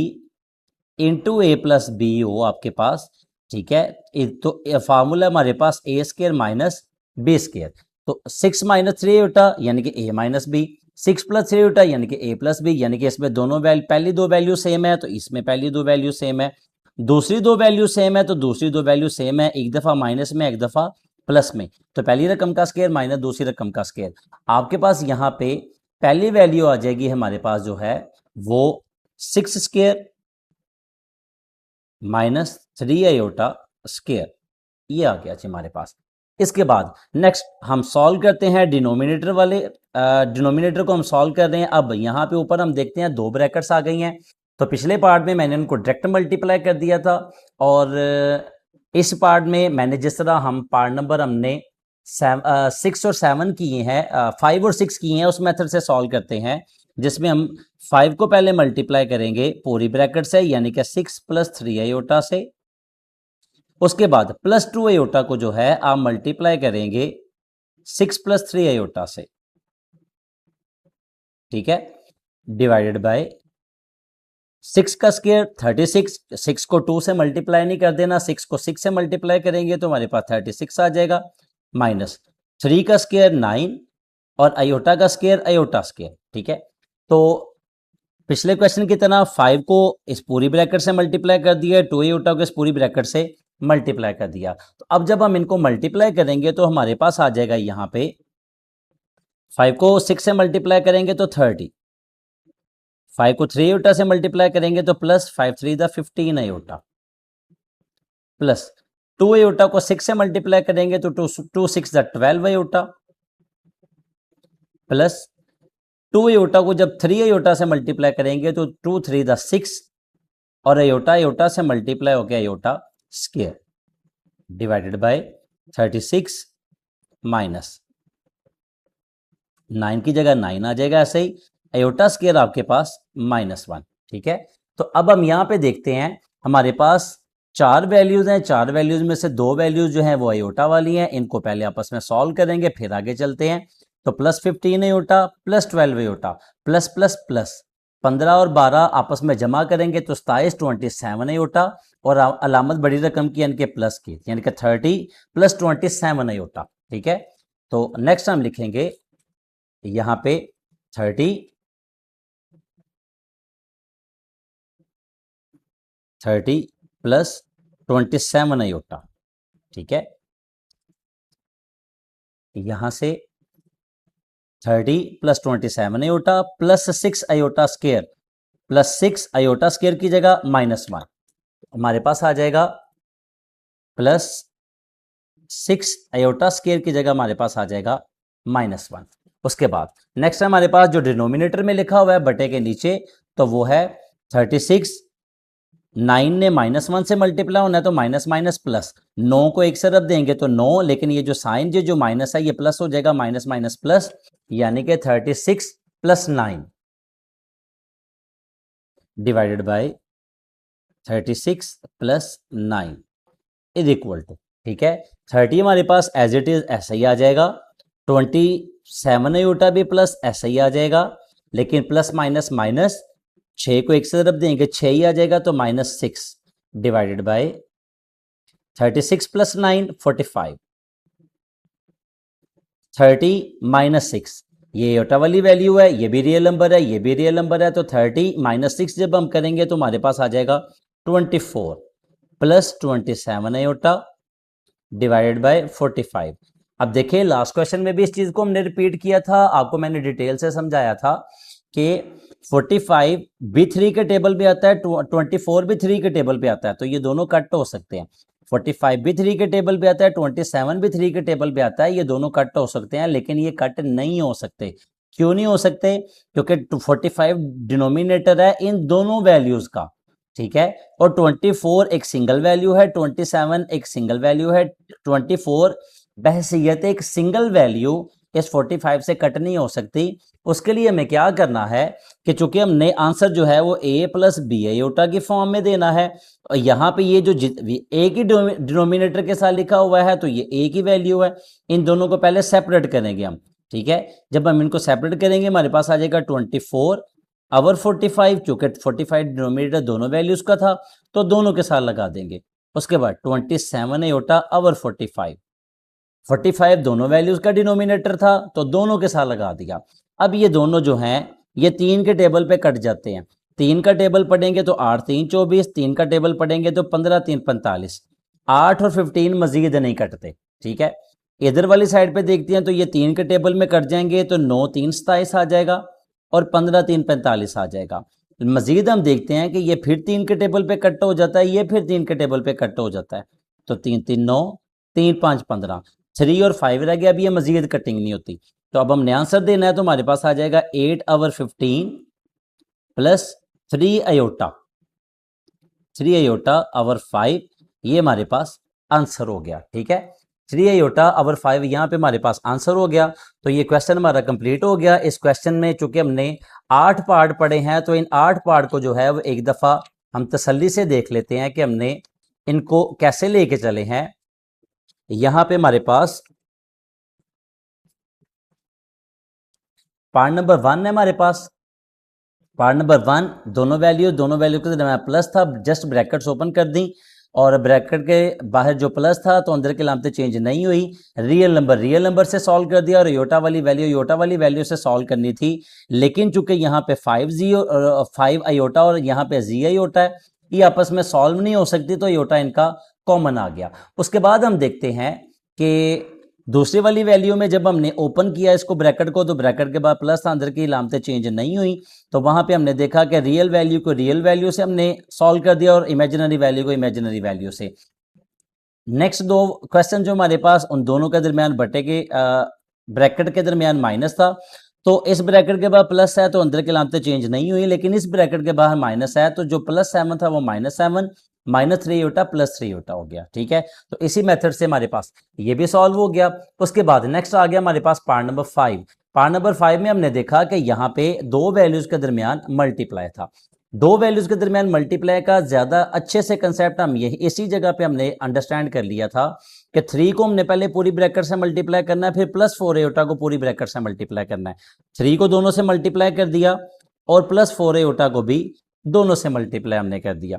into a + b हो आपके पास, ठीक है, तो फार्मूला हमारे पास a² - b²। तो 6 - 3 अयोटा यानी कि a - b, 6 + 3 अयोटा यानी कि a + b, यानी कि इसमें दोनों पहली दो वैल्यू सेम है तो इसमें पहली दो वैल्यू सेम है, दूसरी दो वैल्यू सेम है तो दूसरी दो वैल्यू सेम है, एक दफ़ा माइनस में एक दफ़ा प्लस में। तो पहली रकम का स्क्वायर माइनस दूसरी रकम का स्क्वायर। आपके पास यहाँ पे पहली वैल्यू आ जाएगी हमारे पास जो है वो 6² - 3 अयोटा स्क्वायर, ये आ गया जी हमारे पास। इसके बाद नेक्स्ट हम सॉल्व करते हैं डिनोमिनेटर वाले, डिनोमिनेटर को हम सॉल्व कर रहे हैं। अब यहाँ पे ऊपर हम देखते हैं दो ब्रैकेट्स आ गई हैं। तो पिछले पार्ट में मैंने उनको डायरेक्ट मल्टीप्लाई कर दिया था और इस पार्ट में मैंने जिस तरह हम पार्ट नंबर हमने 6 और 7 किए हैं, 5 और 6 किए हैं, उस मेथड से सॉल्व करते हैं जिसमें हम 5 को पहले मल्टीप्लाई करेंगे पूरी ब्रैकेट से यानी कि 6 + 3 अयोटा से। उसके बाद +2 अयोटा को जो है आप मल्टीप्लाई करेंगे 6 + 3 अयोटा से, ठीक है, डिवाइडेड बाय 6 का स्क्वायर 36। 6 को 2 से मल्टीप्लाई नहीं कर देना, 6 को 6 से मल्टीप्लाई करेंगे तो हमारे पास 36 आ जाएगा, माइनस 3 का स्क्वायर 9 और अयोटा का स्क्वायर अयोटा स्क्वायर, ठीक है। तो पिछले क्वेश्चन की तरह 5 को इस पूरी ब्रैकेट से मल्टीप्लाई कर दिया, 2 अयोटा को इस पूरी ब्रैकेट से मल्टीप्लाई कर दिया। तो अब जब हम इनको मल्टीप्लाई करेंगे तो हमारे पास आ जाएगा यहाँ पे 5 को 6 से मल्टीप्लाई करेंगे तो 30, 5 को 3 अयोटा से मल्टीप्लाई करेंगे तो plus 5 3 the 15 iota, plus 2 iota को 6 से मल्टीप्लाई करेंगे तो 2 6 द 12 अयोटा, प्लस 2 अयोटा को जब 3 अयोटा से मल्टीप्लाई करेंगे तो 2 3 द 6 और अयोटा से मल्टीप्लाई हो गया iota square, divided by 36 minus 9 की जगह 9 आ जाएगा, ऐसे ही अयोटा स्क्वायर आपके पास -1, ठीक है। तो अब हम यहाँ पे देखते हैं हमारे पास 4 वैल्यूज हैं, 4 वैल्यूज में से 2 वैल्यूज जो हैं वो अयोटा वाली हैं, इनको पहले आपस में सॉल्व करेंगे फिर आगे चलते हैं। तो +15 iota plus 12 iota plus plus plus 15 और 12 आपस में जमा करेंगे तो 27 27 अयोटा और अलामत बड़ी रकम की यानी कि प्लस की, यानी कि 30 + 27 अयोटा, ठीक है। तो नेक्स्ट हम लिखेंगे यहां पे 30 प्लस 27 आयोटा, ठीक है। यहां से 30 plus 27 iota plus 6 iota square, plus 6 iota square की जगह -1, हमारे पास आ जाएगा प्लस 6 आयोटा स्क्वायर की जगह हमारे पास आ जाएगा -1। उसके बाद नेक्स्ट हमारे पास जो डिनोमिनेटर में लिखा हुआ है बटे के नीचे, तो वो है 36, 9 ने -1 से मल्टीप्लाई होना है तो माइनस माइनस प्लस, 9 को एक तरफ देंगे तो 9, लेकिन ये जो साइन जो माइनस है ये प्लस हो जाएगा, माइनस माइनस प्लस, यानी कि 36 plus 9 divided by 36 plus 9 is equal to, ठीक है। 30 हमारे पास एज इट इज ऐसा ही आ जाएगा, 27 आयोटा भी प्लस ऐसा ही आ जाएगा, लेकिन प्लस माइनस माइनस, 6 को एक तरफ देंगे 6 ही आ जाएगा तो -6 डिवाइडेड बाय 36 प्लस 9 45, 30 माइनस 6, ये आयोटा वाली वैल्यू है, ये भी रियल नंबर है, ये भी रियल नंबर है, तो 30 माइनस 6 जब हम करेंगे तो हमारे पास आ जाएगा 24 प्लस 27 आयोटा डिवाइडेड बाय 45। अब देखिए लास्ट क्वेश्चन में भी इस चीज को हमने रिपीट किया था, आपको मैंने डिटेल से समझाया था कि 45 भी 3 के टेबल पे आता है, 24 भी 3 के टेबल पे आता है, तो ये दोनों कट हो सकते हैं। 45 भी 3 के टेबल पे आता है, 27 भी 3 के टेबल पे आता है, ये दोनों कट हो सकते हैं, लेकिन ये कट नहीं हो सकते। क्यों नहीं हो सकते? क्योंकि 45 डिनोमिनेटर है इन दोनों वैल्यूज का, ठीक है, और 24 एक सिंगल वैल्यू है, 27 एक सिंगल वैल्यू है। 24 बहसियत एक सिंगल वैल्यू इस 45 से कट नहीं हो सकती। उसके लिए हमें क्या करना है कि चूंकि हमने आंसर जो है वो a प्लस बी आयोटा की फॉर्म में देना है, और यहाँ पे ये जो a की डिनोमिनेटर के साथ लिखा हुआ है तो ये a की वैल्यू है, इन दोनों को पहले सेपरेट करेंगे हम, ठीक है। जब हम इनको सेपरेट करेंगे हमारे पास आ जाएगा 24 अवर 45, चूंकि 45 डिनोमिनेटर दोनों वैल्यूज का था तो दोनों के साथ लगा देंगे। उसके बाद 27 आयोटा अवर 45, 45 दोनों वैल्यूज का डिनोमिनेटर था तो दोनों के साथ लगा दिया। अब ये दोनों जो हैं ये 3 के टेबल पे कट जाते हैं, 3 का टेबल पढ़ेंगे तो 8 3 24, 3 का टेबल पढ़ेंगे तो 15 3 45, 8 और 15 मजीद नहीं कटते, ठीक है। इधर वाली साइड पे देखते हैं तो ये 3 के टेबल में कट जाएंगे तो 9 3 27 आ जाएगा और 15 3 45 आ जाएगा। मजीद हम देखते हैं कि ये फिर 3 के टेबल पे कट हो जाता है, ये फिर 3 के टेबल पे कट हो जाता है, तो 3 3 9, 3 5 15, 3 और 5 रह गया, अभी ये मजीद कटिंग नहीं होती। तो अब हमने आंसर देना है तो हमारे पास आ जाएगा 8 अवर 15 प्लस 3 आयोटा, 3 आयोटा अवर 5, ये हमारे पास आंसर हो गया, ठीक है। 3 आयोटा अवर 5 यहाँ पे हमारे पास आंसर हो गया। तो ये क्वेश्चन हमारा कंप्लीट हो गया। इस क्वेश्चन में चूंकि हमने 8 पार्ट पढ़े हैं तो इन 8 पार्ट को जो है वो एक दफ़ा हम तसल्ली से देख लेते हैं कि हमने इनको कैसे लेके चले हैं। यहाँ पे हमारे पास पार्ट नंबर 1 है, हमारे पास पार्ट नंबर 1 दोनों वैल्यू के दरमियान प्लस था, जस्ट ब्रैकेट्स ओपन कर दी और ब्रैकेट के बाहर जो प्लस था तो अंदर की लामतें चेंज नहीं हुई। रियल नंबर से सॉल्व कर दिया और योटा वाली वैल्यू से सॉल्व करनी थी, लेकिन चूंकि यहाँ पे 5 आयोटा और यहाँ पे जी आयोटा है, ये आपस में सॉल्व नहीं हो सकती तो योटा इनका कॉमन आ गया। उसके बाद हम देखते हैं कि दूसरी वाली वैल्यू में जब हमने ओपन किया इसको ब्रैकेट को तो ब्रैकेट के बाद प्लस था, अंदर की लामतें चेंज नहीं हुई, तो वहां पे हमने देखा कि रियल वैल्यू को रियल वैल्यू से हमने सॉल्व कर दिया और इमेजिनरी वैल्यू को इमेजिनरी वैल्यू से। नेक्स्ट दो क्वेश्चन जो हमारे पास उन दोनों के दरमियान बटे के ब्रैकेट के दरमियान माइनस था, तो इस ब्रैकेट के बाद प्लस है तो अंदर की लामतें चेंज नहीं हुई, लेकिन इस ब्रैकेट के बाहर माइनस है तो जो +7 था वो -7, -3 होता +3 होता हो गया, ठीक है। तो इसी मेथड से हमारे पास ये भी सॉल्व हो गया। उसके बाद नेक्स्ट आ गया हमारे पास पार्ट नंबर 5। पार्ट नंबर 5 में हमने देखा कि यहाँ पे दो वैल्यूज के दरमियान मल्टीप्लाई था। दो वैल्यूज के दरमियान मल्टीप्लाई का ज्यादा अच्छे से कंसेप्ट हम यही इसी जगह पे हमने अंडरस्टैंड कर लिया था कि 3 को हमने पहले पूरी ब्रैकेट से मल्टीप्लाई करना है, फिर +4 आयोटा को पूरी ब्रैकेट से मल्टीप्लाई करना है। 3 को दोनों से मल्टीप्लाई कर दिया और +4 आयोटा को भी दोनों से मल्टीप्लाई हमने कर दिया।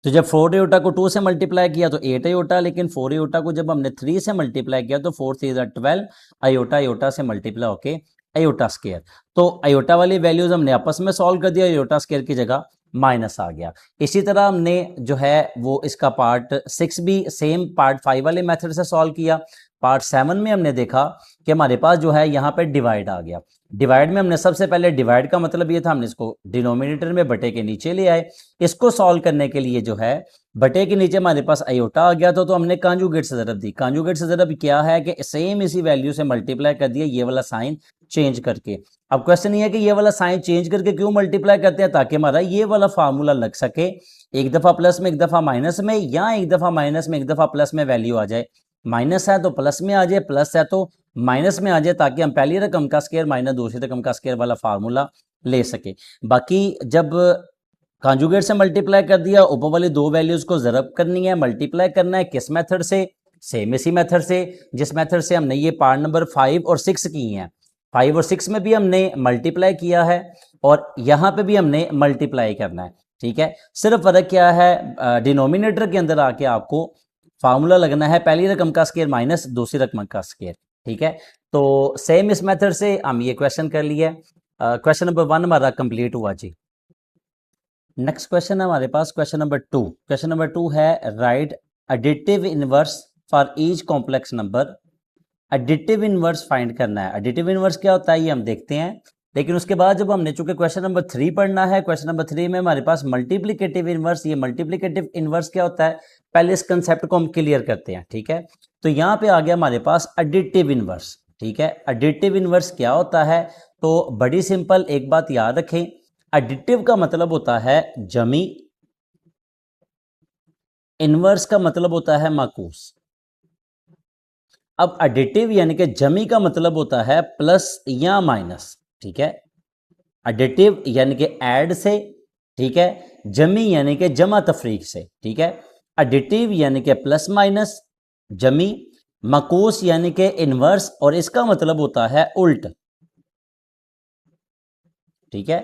तो जब 4 आयोटा को 2 से मल्टीप्लाई किया तो 8 आयोटा, लेकिन 4 आयोटा को जब हमने 3 से मल्टीप्लाई किया तो 4 3 12 आयोटा, आयोटा से मल्टीप्लाई होके आयोटा स्क्वायर। तो आयोटा वाली वैल्यूज हमने आपस में सॉल्व कर दिया, आयोटा स्क्वायर की जगह माइनस आ गया। इसी तरह हमने जो है वो इसका पार्ट 6 भी सेम पार्ट 5 वाले मेथड से सॉल्व किया। पार्ट 7 में हमने देखा कि हमारे पास जो है यहाँ पे डिवाइड आ गया। डिवाइड में हमने सबसे पहले, डिवाइड का मतलब ये था हमने इसको डिनोमिनेटर में बटे के नीचे ले आए। इसको सॉल्व करने के लिए जो है बटे के नीचे हमारे पास आयोटा आ गया था, तो हमने कांजुगेट से ज़रब दी। कांजुगेट से ज़रब क्या है कि सेम इसी वैल्यू से मल्टीप्लाई कर दिया, ये वाला साइन चेंज करके। अब क्वेश्चन ये है कि ये वाला साइन चेंज करके क्यों मल्टीप्लाई करते हैं, ताकि हमारा ये वाला फार्मूला लग सके, एक दफ़ा प्लस में एक दफ़ा माइनस में, या एक दफ़ा माइनस में एक दफ़ा प्लस में वैल्यू आ जाए। माइनस है तो प्लस में आ जाए, प्लस है तो माइनस में आ जाए, ताकि हम पहली रकम का स्क्वायर माइनस दूसरी रकम का स्क्वायर वाला फार्मूला ले सके। बाकी जब कॉन्जुगेट से मल्टीप्लाई कर दिया, ऊपर वाली दो वैल्यूज को ज़रब करनी है, मल्टीप्लाई करना है, किस मेथड से, सेम इसी मेथड से जिस मेथड से हमने ये पार्ट नंबर 5 और 6 की हैं। 5 और 6 में भी हमने मल्टीप्लाई किया है और यहाँ पे भी हमने मल्टीप्लाई करना है। ठीक है, सिर्फ फर्क क्या है, डिनोमिनेटर के अंदर आके आपको फार्मूला लगना है पहली रकम का स्क्वायर माइनस दूसरी रकम का स्क्वायर। ठीक है, तो सेम इस मेथड से हम ये क्वेश्चन कर लिए। क्वेश्चन नंबर 1 हमारा कंप्लीट हुआ जी। नेक्स्ट क्वेश्चन है हमारे पास क्वेश्चन नंबर 2। क्वेश्चन नंबर 2 है right additive inverse for each complex number. Additive inverse find करना है। एडिटिव इनवर्स क्या होता है ये हम देखते हैं, लेकिन उसके बाद जब हमने चूंकि क्वेश्चन नंबर 3 पढ़ना है, क्वेश्चन नंबर 3 में हमारे पास मल्टीप्लिकेटिव इनवर्स। ये मल्टीप्लिकेटिव इनवर्स क्या होता है, पहले इस कंसेप्ट को हम क्लियर करते हैं। ठीक है, तो यहाँ पे आ गया हमारे पास एडिटिव इनवर्स। ठीक है, एडिटिव इनवर्स क्या होता है, तो बड़ी सिंपल एक बात याद रखें, एडिटिव का मतलब होता है जमी, इनवर्स का मतलब होता है माकूस। अब एडिटिव यानी कि जमी का मतलब होता है प्लस या माइनस। ठीक है, एडिटिव यानी कि ऐड से, ठीक है, जमी यानी कि जमा तफरीक से। ठीक है, एडिटिव यानी कि प्लस माइनस, जमी, माकूस यानी कि इनवर्स, और इसका मतलब होता है उल्ट। ठीक है,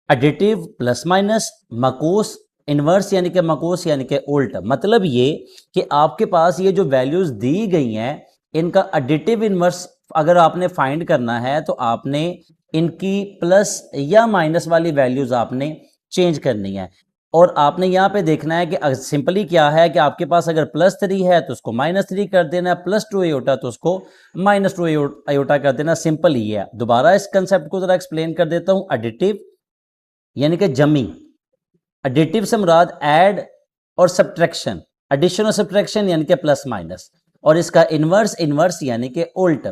एडिटिव प्लस माइनस, माकूस, इनवर्स यानी कि माकूस यानी कि उल्ट। मतलब ये कि आपके पास ये जो वैल्यूज दी गई हैं इनका एडिटिव इनवर्स अगर आपने फाइंड करना है तो आपने इनकी प्लस या माइनस वाली वैल्यूज आपने चेंज करनी है। और आपने यहाँ पे देखना है कि सिंपली क्या है कि आपके पास अगर +3 है तो उसको -3 कर देना है, +2 आयोटा तो उसको -2 आयोटा कर देना। सिंपल ही है। दोबारा इस कंसेप्ट को जरा एक्सप्लेन कर देता हूँ। एडिटिव यानी कि जमी, एडिटिव से मुराद ऐड और सब्ट्रैक्शन, एडिशन और सब्ट्रैक्शन यानी कि प्लस माइनस, और इसका इनवर्स, इनवर्स यानी कि उल्ट।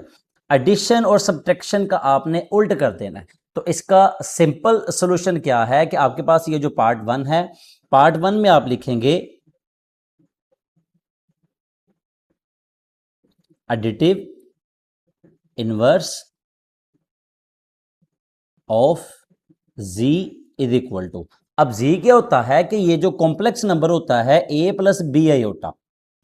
एडिशन और सब्ट्रैक्शन का आपने उल्ट कर देना है। तो इसका सिंपल सॉल्यूशन क्या है कि आपके पास ये जो पार्ट 1 है, पार्ट 1 में आप लिखेंगे additive inverse of z is equal to. अब z क्या होता है कि ये जो कॉम्प्लेक्स नंबर होता है a प्लस बी आयोटा।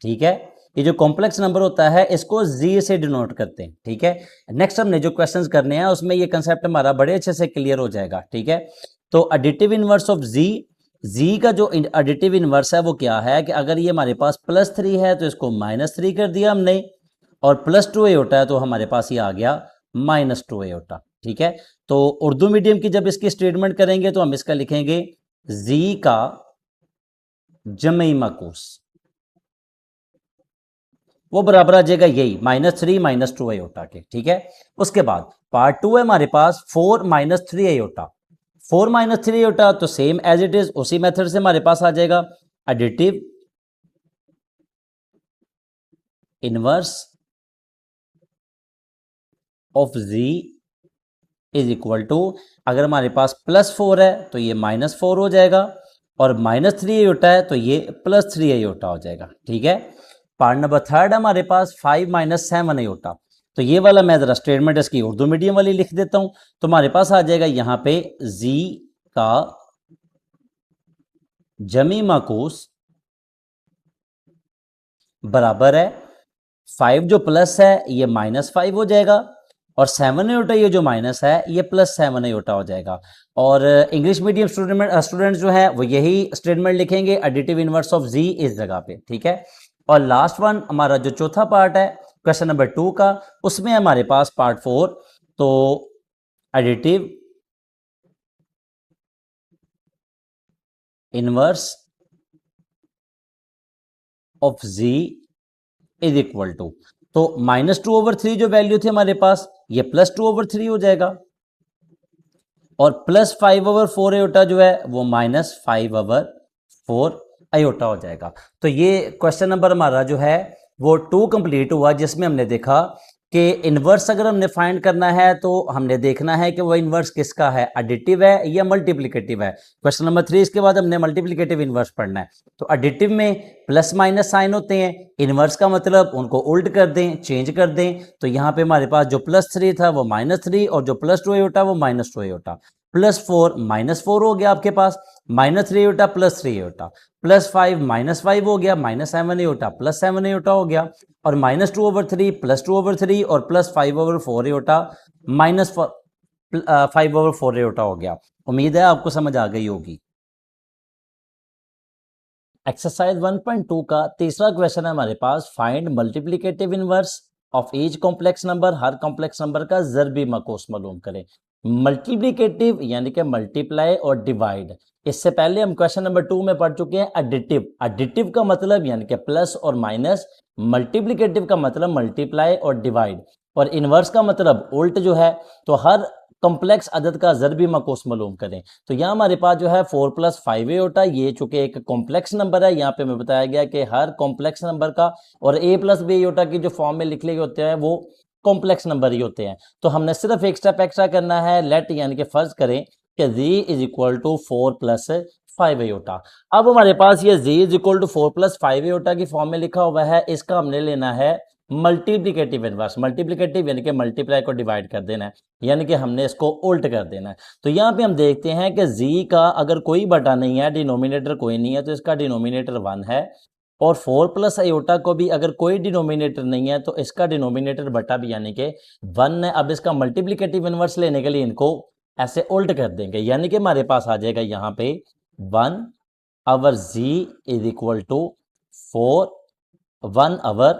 ठीक है, ये जो कॉम्प्लेक्स नंबर होता है इसको z से डिनोट करते हैं। ठीक है, नेक्स्ट हमने जो क्वेश्चंस करने हैं उसमें ये कंसेप्ट हमारा बड़े अच्छे से क्लियर हो जाएगा। ठीक है, तो एडिटिव इनवर्स ऑफ z का जो एडिटिव इनवर्स है वो क्या है कि अगर ये हमारे पास +3 है तो इसको -3 कर दिया हमने, और +2 आयोटा है तो हमारे पास ये आ गया -2 आयोटा। ठीक है, तो उर्दू मीडियम की जब इसकी स्टेटमेंट करेंगे तो हम इसका लिखेंगे z का जमई माकूस, वो बराबर आ जाएगा यही -3 -2 आयोटा के। ठीक है, उसके बाद पार्ट 2 है हमारे पास 4 -3 आयोटा। 4 -3 आयोटा तो सेम एज इट इज उसी मेथड से हमारे पास आ जाएगा additive inverse of z is equal to, अगर हमारे पास +4 है तो ये -4 हो जाएगा, और -3 आयोटा है तो ये +3 आयोटा हो जाएगा। ठीक है, पार्ट नंबर 3 हमारे पास 5 - 7 आयोटा। तो ये वाला मैं जरा स्टेटमेंट इसकी उर्दू मीडियम वाली लिख देता हूं, तो हमारे पास आ जाएगा यहां पे z का जमी माकूस बराबर है 5 जो प्लस है ये -5 हो जाएगा, और 7 आयोटा ये जो माइनस है ये प्लस 7 आयोटा हो जाएगा। और इंग्लिश मीडियम स्टूडेंट जो है वो यही स्टेटमेंट लिखेंगे, एडिटिव इनवर्स ऑफ जी इस जगह पे, ठीक है। और लास्ट वन हमारा जो चौथा पार्ट है क्वेश्चन नंबर 2 का, उसमें हमारे पास पार्ट 4, तो additive inverse of z is equal to, तो -2/3 जो वैल्यू थी हमारे पास ये +2/3 हो जाएगा, और +5/4 आयोटा जो है वो -5/4 आयोटा हो जाएगा। तो ये क्वेश्चन नंबर हमारा जो है वो 2 कंप्लीट हुआ, जिसमें हमने देखा कि इन्वर्स अगर हमने फाइंड करना है तो हमने देखना है कि वो इन्वर्स किसका है, एडिटिव है या मल्टीप्लिकेटिव है। क्वेश्चन नंबर 3 इसके बाद हमने मल्टीप्लिकेटिव इन्वर्स पढ़ना है। तो एडिटिव में प्लस माइनस साइन होते हैं, इन्वर्स का मतलब उनको उल्ट कर दें, चेंज कर दें। तो यहाँ पे हमारे पास जो +3 था वो -3 और जो +2 आयोटा वो -2 आयोटा, +4 -4 हो गया आपके पास, -3 आयोटा +3 आयोटा, +5 -5 हो गया, -7 आयोटा +7 आयोटा हो गया, और -2/3 +2/3 और +5/4 आयोटा -5/4 आयोटा हो गया। उम्मीद है आपको समझ आ गई होगी। एक्सरसाइज 1.2 का तीसरा क्वेश्चन है हमारे पास, find multiplicative inverse of each complex number, हर कॉम्प्लेक्स नंबर का ज़रबी मकोस मालूम करें। मल्टीप्लिकेटिव यानी कि मल्टीप्लाई और डिवाइड, इससे पहले हम क्वेश्चन नंबर 2 में पढ़ चुके हैं एडिटिव। एडिटिव का मतलब यानी कि प्लस और माइनस, मल्टीप्लिकेटिव का मतलब मल्टीप्लाई और डिवाइड, और इनवर्स का मतलब उल्ट जो है। तो हर कॉम्प्लेक्स अदद का ज़रबी मकोस मालूम करें। तो यहाँ हमारे पास जो है 4 + 5 आयोटा, ये चूंकि एक कॉम्प्लेक्स नंबर है, यहाँ पे हमें बताया गया कि हर कॉम्प्लेक्स नंबर का, और a + b आयोटा की जो फॉर्म में लिख लिए होते हैं वो कॉम्प्लेक्स नंबर ही होते हैं। तो हमने सिर्फ एक स्टेप एक्स्ट्रा करना है, लेट यानी कि फर्ज करें कि z = 4 + 5 आयोटा। अब हमारे पास ये z = 4 + 5 आयोटा की फॉर्म में लिखा हुआ है, इसका हमने लेना है मल्टीप्लिकेटिव इनवर्स। मल्टीप्लिकेटिव यानी कि मल्टीप्लाई को डिवाइड कर देना है, यानी कि हमने इसको उल्ट कर देना है। तो यहाँ पे हम देखते हैं कि z का अगर कोई बटा नहीं है, डिनोमिनेटर कोई नहीं है, तो इसका डिनोमिनेटर 1 है, और 4 + आयोटा को भी अगर कोई डिनोमिनेटर नहीं है तो इसका डिनोमिनेटर बटा भी यानी कि 1 है। अब इसका मल्टीप्लिकेटिव इनवर्स लेने के लिए इनको ऐसे उल्ट कर देंगे, यानी कि हमारे पास आ जाएगा यहाँ पे 1/z = 4 1/4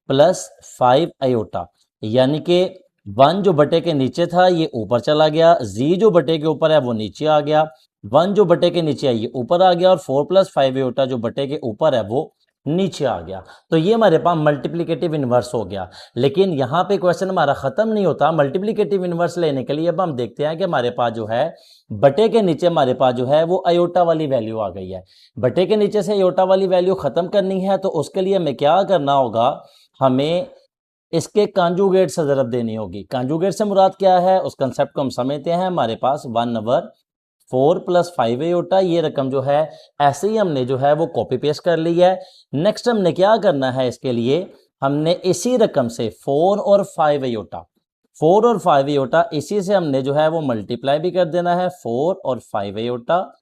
+ 5 आयोटा, यानी कि 1 जो बटे के नीचे था ये ऊपर चला गया, z जो बटे के ऊपर है वो नीचे आ गया, 1 जो बटे के नीचे है ये ऊपर आ गया, और 4 + 5 आयोटा जो बटे के ऊपर है वो नीचे आ गया। तो ये हमारे पास मल्टीप्लिकेटिव इनवर्स हो गया। लेकिन यहाँ पे क्वेश्चन हमारा खत्म नहीं होता। मल्टीप्लिकेटिव इनवर्स लेने के लिए अब हम देखते हैं कि हमारे पास जो है बटे के नीचे हमारे पास जो है वो आयोटा वाली वैल्यू आ गई है। बटे के नीचे से आयोटा वाली वैल्यू खत्म करनी है, तो उसके लिए हमें क्या करना होगा, हमें इसके कांजुगेट से ज़रब देनी होगी। कांजुगेट से मुराद क्या है, उस कंसेप्ट को हम समझते हैं। हमारे पास 1/4 + 5 आयोटा, ये रकम जो है ऐसे ही हमने जो है वो कॉपी पेस्ट कर ली है। नेक्स्ट हमने क्या करना है, इसके लिए हमने इसी रकम से 4 और 5 आयोटा, 4 और 5 आयोटा इसी से हमने जो है वो मल्टीप्लाई भी कर देना है, 4 और 5 आयोटा,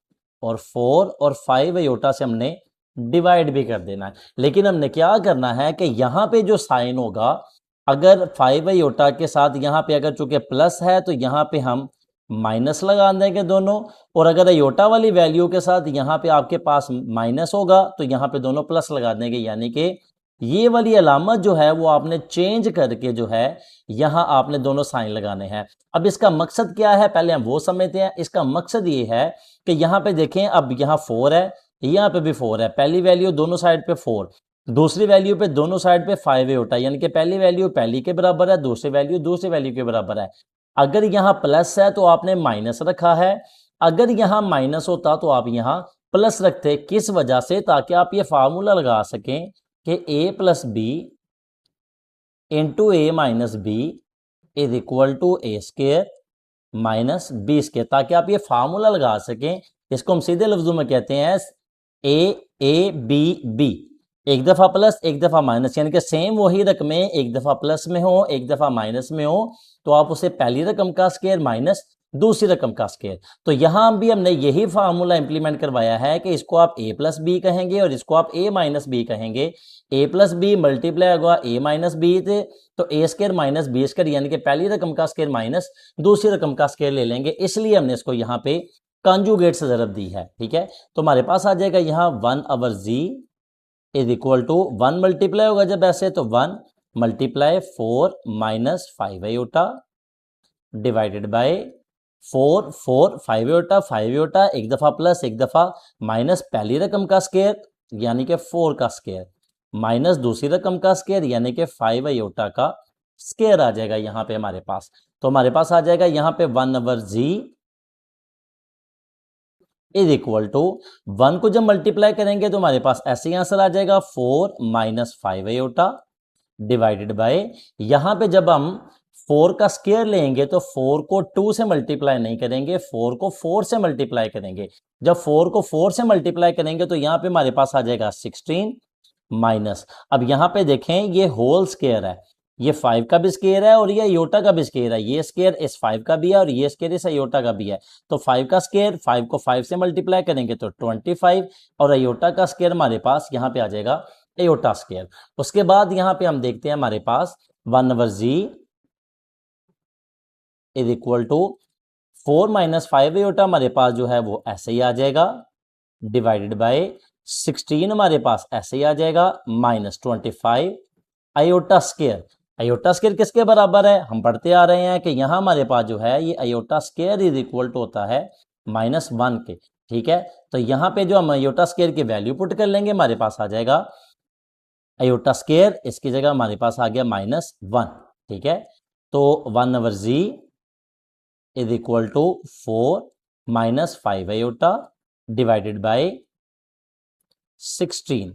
और 4 और 5 आयोटा से हमने डिवाइड भी कर देना है। लेकिन हमने क्या करना है कि यहाँ पे जो साइन होगा, अगर 5 आयोटा के साथ यहाँ पे अगर चूंकि प्लस है तो यहाँ पे हम माइनस लगा देंगे दोनों, और अगर आयोटा वाली वैल्यू के साथ यहाँ पे आपके पास माइनस होगा तो यहाँ पे दोनों प्लस लगा देंगे, यानी कि ये वाली अलामत जो है वो आपने चेंज करके जो है यहाँ आपने दोनों साइन लगाने हैं। अब इसका मकसद क्या है, पहले हम वो समझते हैं। इसका मकसद ये है कि यहाँ पे देखें, अब यहाँ 4 है, यहाँ पे भी 4 है, पहली वैल्यू दोनों साइड पे 4, दूसरी वैल्यू पे दोनों साइड पे 5 आयोटा, यानी कि पहली वैल्यू पहली के बराबर है, दूसरी वैल्यू दूसरी वैल्यू के बराबर है। अगर यहाँ प्लस है तो आपने माइनस रखा है, अगर यहाँ माइनस होता तो आप यहाँ प्लस रखते। किस वजह से, ताकि आप ये फार्मूला लगा सकें कि a + b × a - b = a² - b², ताकि आप ये फार्मूला लगा सकें। इसको हम सीधे लफ्जों में कहते हैं a b, एक दफ़ा प्लस एक दफ़ा माइनस, यानी कि सेम वही रकमें एक दफ़ा प्लस में हो एक दफ़ा माइनस में हो, तो आप उसे पहली रकम का स्क्वायर माइनस दूसरी रकम का स्क्वायर। तो यहां भी हमने यही फार्मूला इंप्लीमेंट करवाया है कि इसको आप a प्लस बी कहेंगे और इसको आप a माइनस बी कहेंगे। a प्लस बी मल्टीप्लाई होगा a माइनस बी से, तो a square minus B square, यानी कि पहली रकम का स्क्वायर माइनस दूसरी रकम का स्क्वायर ले लेंगे, इसलिए हमने इसको यहाँ पे कॉन्जुगेट से ज़रब दी है। ठीक है, तो हमारे पास आ जाएगा यहाँ 1/z is equal to 1 multiply होगा जब ऐसे, तो 1 multiply 4 minus 5 iota divided bye 4 4 5 iota 5 iota, एक दफ़ा प्लस एक दफ़ा माइनस पहली रकम का स्क्वायर यानी कि 4 का स्क्वायर माइनस दूसरी रकम का स्क्वायर यानी कि 5 आयोटा का स्क्वायर आ जाएगा यहाँ पे हमारे पास। तो हमारे पास आ जाएगा यहाँ पे 1/z इज इक्वल टू 1 को जब मल्टीप्लाई करेंगे तो हमारे पास ऐसे ही आंसर आ जाएगा 4 माइनस 5 आयोटा डिवाइडेड बाय, यहां पे जब हम 4 का स्क्वायर लेंगे तो 4 को 2 से मल्टीप्लाई नहीं करेंगे, 4 को 4 से मल्टीप्लाई करेंगे। जब 4 को 4 से मल्टीप्लाई करेंगे तो यहां पे हमारे पास आ जाएगा 16 माइनस, अब यहां पे देखें ये होल स्क्वायर है, ये 5 का भी स्क्वायर है और ये अयोटा का भी स्क्वायर है, ये स्क्वायर इस 5 का भी है और ये स्क्वायर इस अयोटा का भी है। तो 5 का स्क्वायर 5 को 5 से मल्टीप्लाई करेंगे तो 25 और अयोटा का स्क्वायर हमारे पास यहाँ पे आ जाएगा अयोटा स्क्वायर। उसके बाद यहाँ पे हम देखते हैं हमारे पास 1/z is equal to 4 minus 5 iota हमारे पास जो है वो ऐसे ही आ जाएगा डिवाइडेड बाय 16 हमारे पास ऐसे ही आ जाएगा minus 25 iota square. Iota square किसके बराबर है, हम पढ़ते आ रहे हैं कि यहां हमारे पास जो है ये iota square is equal to होता है -1 के। ठीक है, तो यहां पे जो हम अयोटा स्क्वायर की वैल्यू पुट कर लेंगे हमारे पास आ जाएगा अयोटा स्क्वायर, इसकी जगह हमारे पास आ गया -1। ठीक है, तो 1/z is equal to 4 minus 5 iota divided by 16।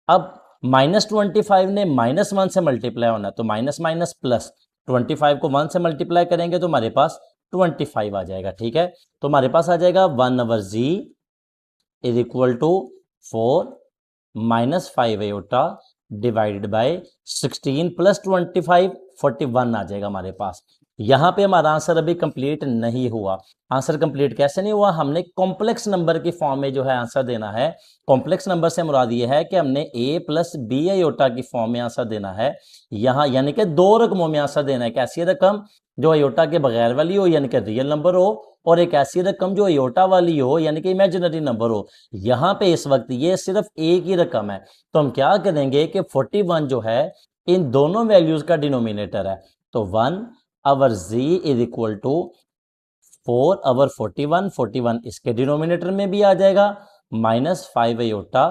अब -25 ने -1 से मल्टीप्लाई होना, तो माइनस माइनस प्लस 25 को 1 से मल्टीप्लाई करेंगे तो हमारे पास 25 आ जाएगा। ठीक है, तो हमारे पास आ जाएगा 1/z is equal to 4 minus 5 iota divided by 16 plus 25 41 आ जाएगा हमारे पास। यहां पे हमारा आंसर अभी कंप्लीट नहीं हुआ। आंसर कंप्लीट कैसे नहीं हुआ, हमने कॉम्प्लेक्स नंबर की फॉर्म में जो है आंसर देना है। कॉम्प्लेक्स नंबर से मुराद ये है कि हमने a प्लस बी अयोटा की फॉर्म में आंसर देना है यहां, यानी कि 2 रकमों में आंसर देना है। एक ऐसी रकम जो अयोटा के बगैर वाली हो यानी कि रियल नंबर हो, और एक ऐसी रकम जो अयोटा वाली हो यानी कि इमेजिनरी नंबर हो। यहां पे इस वक्त ये सिर्फ एक ही रकम है, तो हम क्या करेंगे कि 41 जो है इन दोनों वैल्यूज का डिनोमिनेटर है, तो 1/z इज इक्वल टू 4/41, 41 इसके डिनोमिनेटर में भी आ जाएगा, -5 अयोटा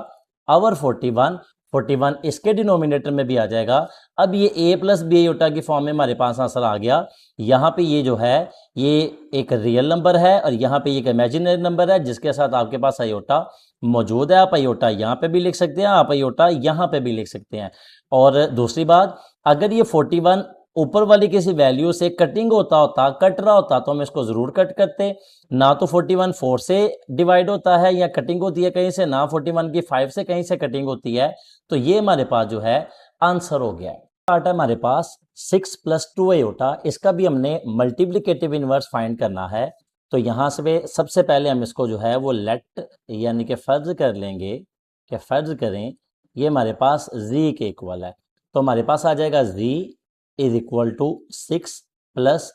आवर 41, 41 इसके डिनोमिनेटर में भी आ जाएगा। अब ये a प्लस बी अयोटा की फॉर्म में हमारे पास आंसर आ गया। यहाँ पे ये जो है ये एक रियल नंबर है और यहाँ पे एक इमेजिनरी नंबर है जिसके साथ आपके पास अयोटा मौजूद है। आप अयोटा यहाँ पे भी लिख सकते हैं, आप अयोटा यहाँ पे भी लिख सकते हैं। और दूसरी बात, अगर ये 41 ऊपर वाली किसी वैल्यू से कटिंग कट रहा होता तो हम इसको जरूर कट करते। ना तो 41 4 से डिवाइड होता है या कटिंग होती है कहीं से, ना 41 की 5 से कहीं से कटिंग होती है। तो ये हमारे पास जो है आंसर हो गया है। पार्ट है हमारे पास 6 + 2 अयोटा, इसका भी हमने मल्टीप्लिकेटिव इनवर्स फाइंड करना है। तो यहां से सबसे पहले हम इसको जो है वो लेट यानी कि फर्ज कर लेंगे कि फर्ज करें ये हमारे पास z के इक्वल है। तो हमारे पास आ जाएगा z is equal to 6 +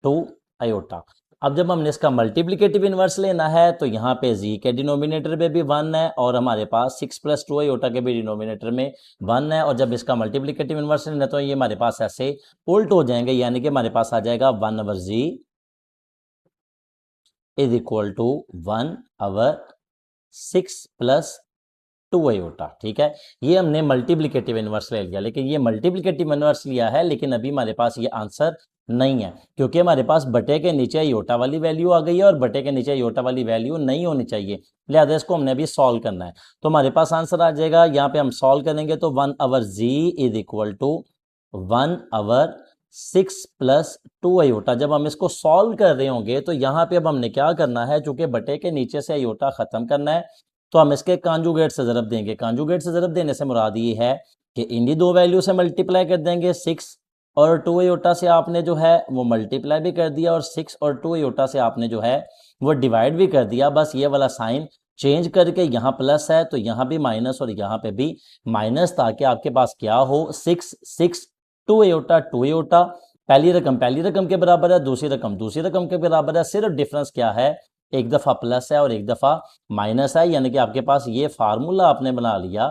2 iota. अब जब हमने इसका मल्टीप्लिकेटिव इनवर्स लेना है तो यहाँ पे z के डिनोमिनेटर में भी 1 है और हमारे पास 6 + 2 अयोटा के भी डिनोमिनेटर में 1 है। और जब इसका मल्टीप्लिकेटिव इनवर्स लेना तो ये हमारे पास ऐसे उल्ट हो जाएंगे, यानी कि हमारे पास आ जाएगा 1/z is equal to 1/6 + 2 aorta. ठीक है, ये हमने मल्टीप्लिकेटिव इनवर्स ले लिया, लेकिन ये मल्टीप्लिकेटिव इनवर्स लिया है लेकिन अभी हमारे पास ये आंसर नहीं है, क्योंकि हमारे पास बटे के नीचे अयोटा वाली वैल्यू आ गई है और बटे के नीचे अयोटा वाली वैल्यू नहीं होनी चाहिए, लिहाजा इसको हमने अभी सॉल्व करना है। तो हमारे पास आंसर आ जाएगा, यहाँ पे हम सॉल्व करेंगे तो 1/z is equal to 1/6 + 2 aorta. जब हम इसको सॉल्व कर रहे होंगे तो यहाँ पे अब हमने क्या करना है, चूंकि बटे के नीचे से अयोटा खत्म करना है तो हम इसके कांजुगेट से ज़रब देंगे। कांजुगेट से ज़रब देने से मुराद ये है कि इन्हीं दो वैल्यू से मल्टीप्लाई कर देंगे 6 और 2 आयोटा से आपने जो है वो मल्टीप्लाई भी कर दिया और 6 और 2 आयोटा से आपने जो है वो डिवाइड भी कर दिया। बस ये वाला साइन चेंज करके यहाँ प्लस है तो यहाँ भी माइनस और यहाँ पे भी माइनस, ताकि आपके पास क्या हो 6 6 2 आयोटा पहली रकम के बराबर है, दूसरी रकम के बराबर है। सिर्फ डिफरेंस क्या है, एक दफा प्लस है और एक दफा माइनस है। यानी कि आपके पास ये फार्मूला आपने बना लिया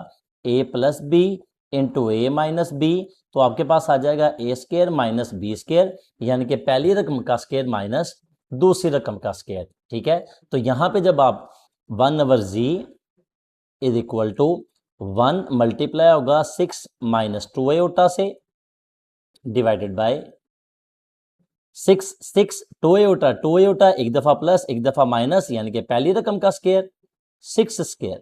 a plus B into A minus B, तो आपके पास आ जाएगा A square minus B square, यानी कि पहली रकम का स्केयर माइनस दूसरी रकम का स्केयर। ठीक है, तो यहां पे जब आप 1/z is equal to 1 multiply होगा 6 माइनस 2 आयोटा से डिवाइडेड बाय 6 6 2 आयोटा एक दफा प्लस एक दफा माइनस, यानी कि पहली रकम का स्केयर 6 स्केयर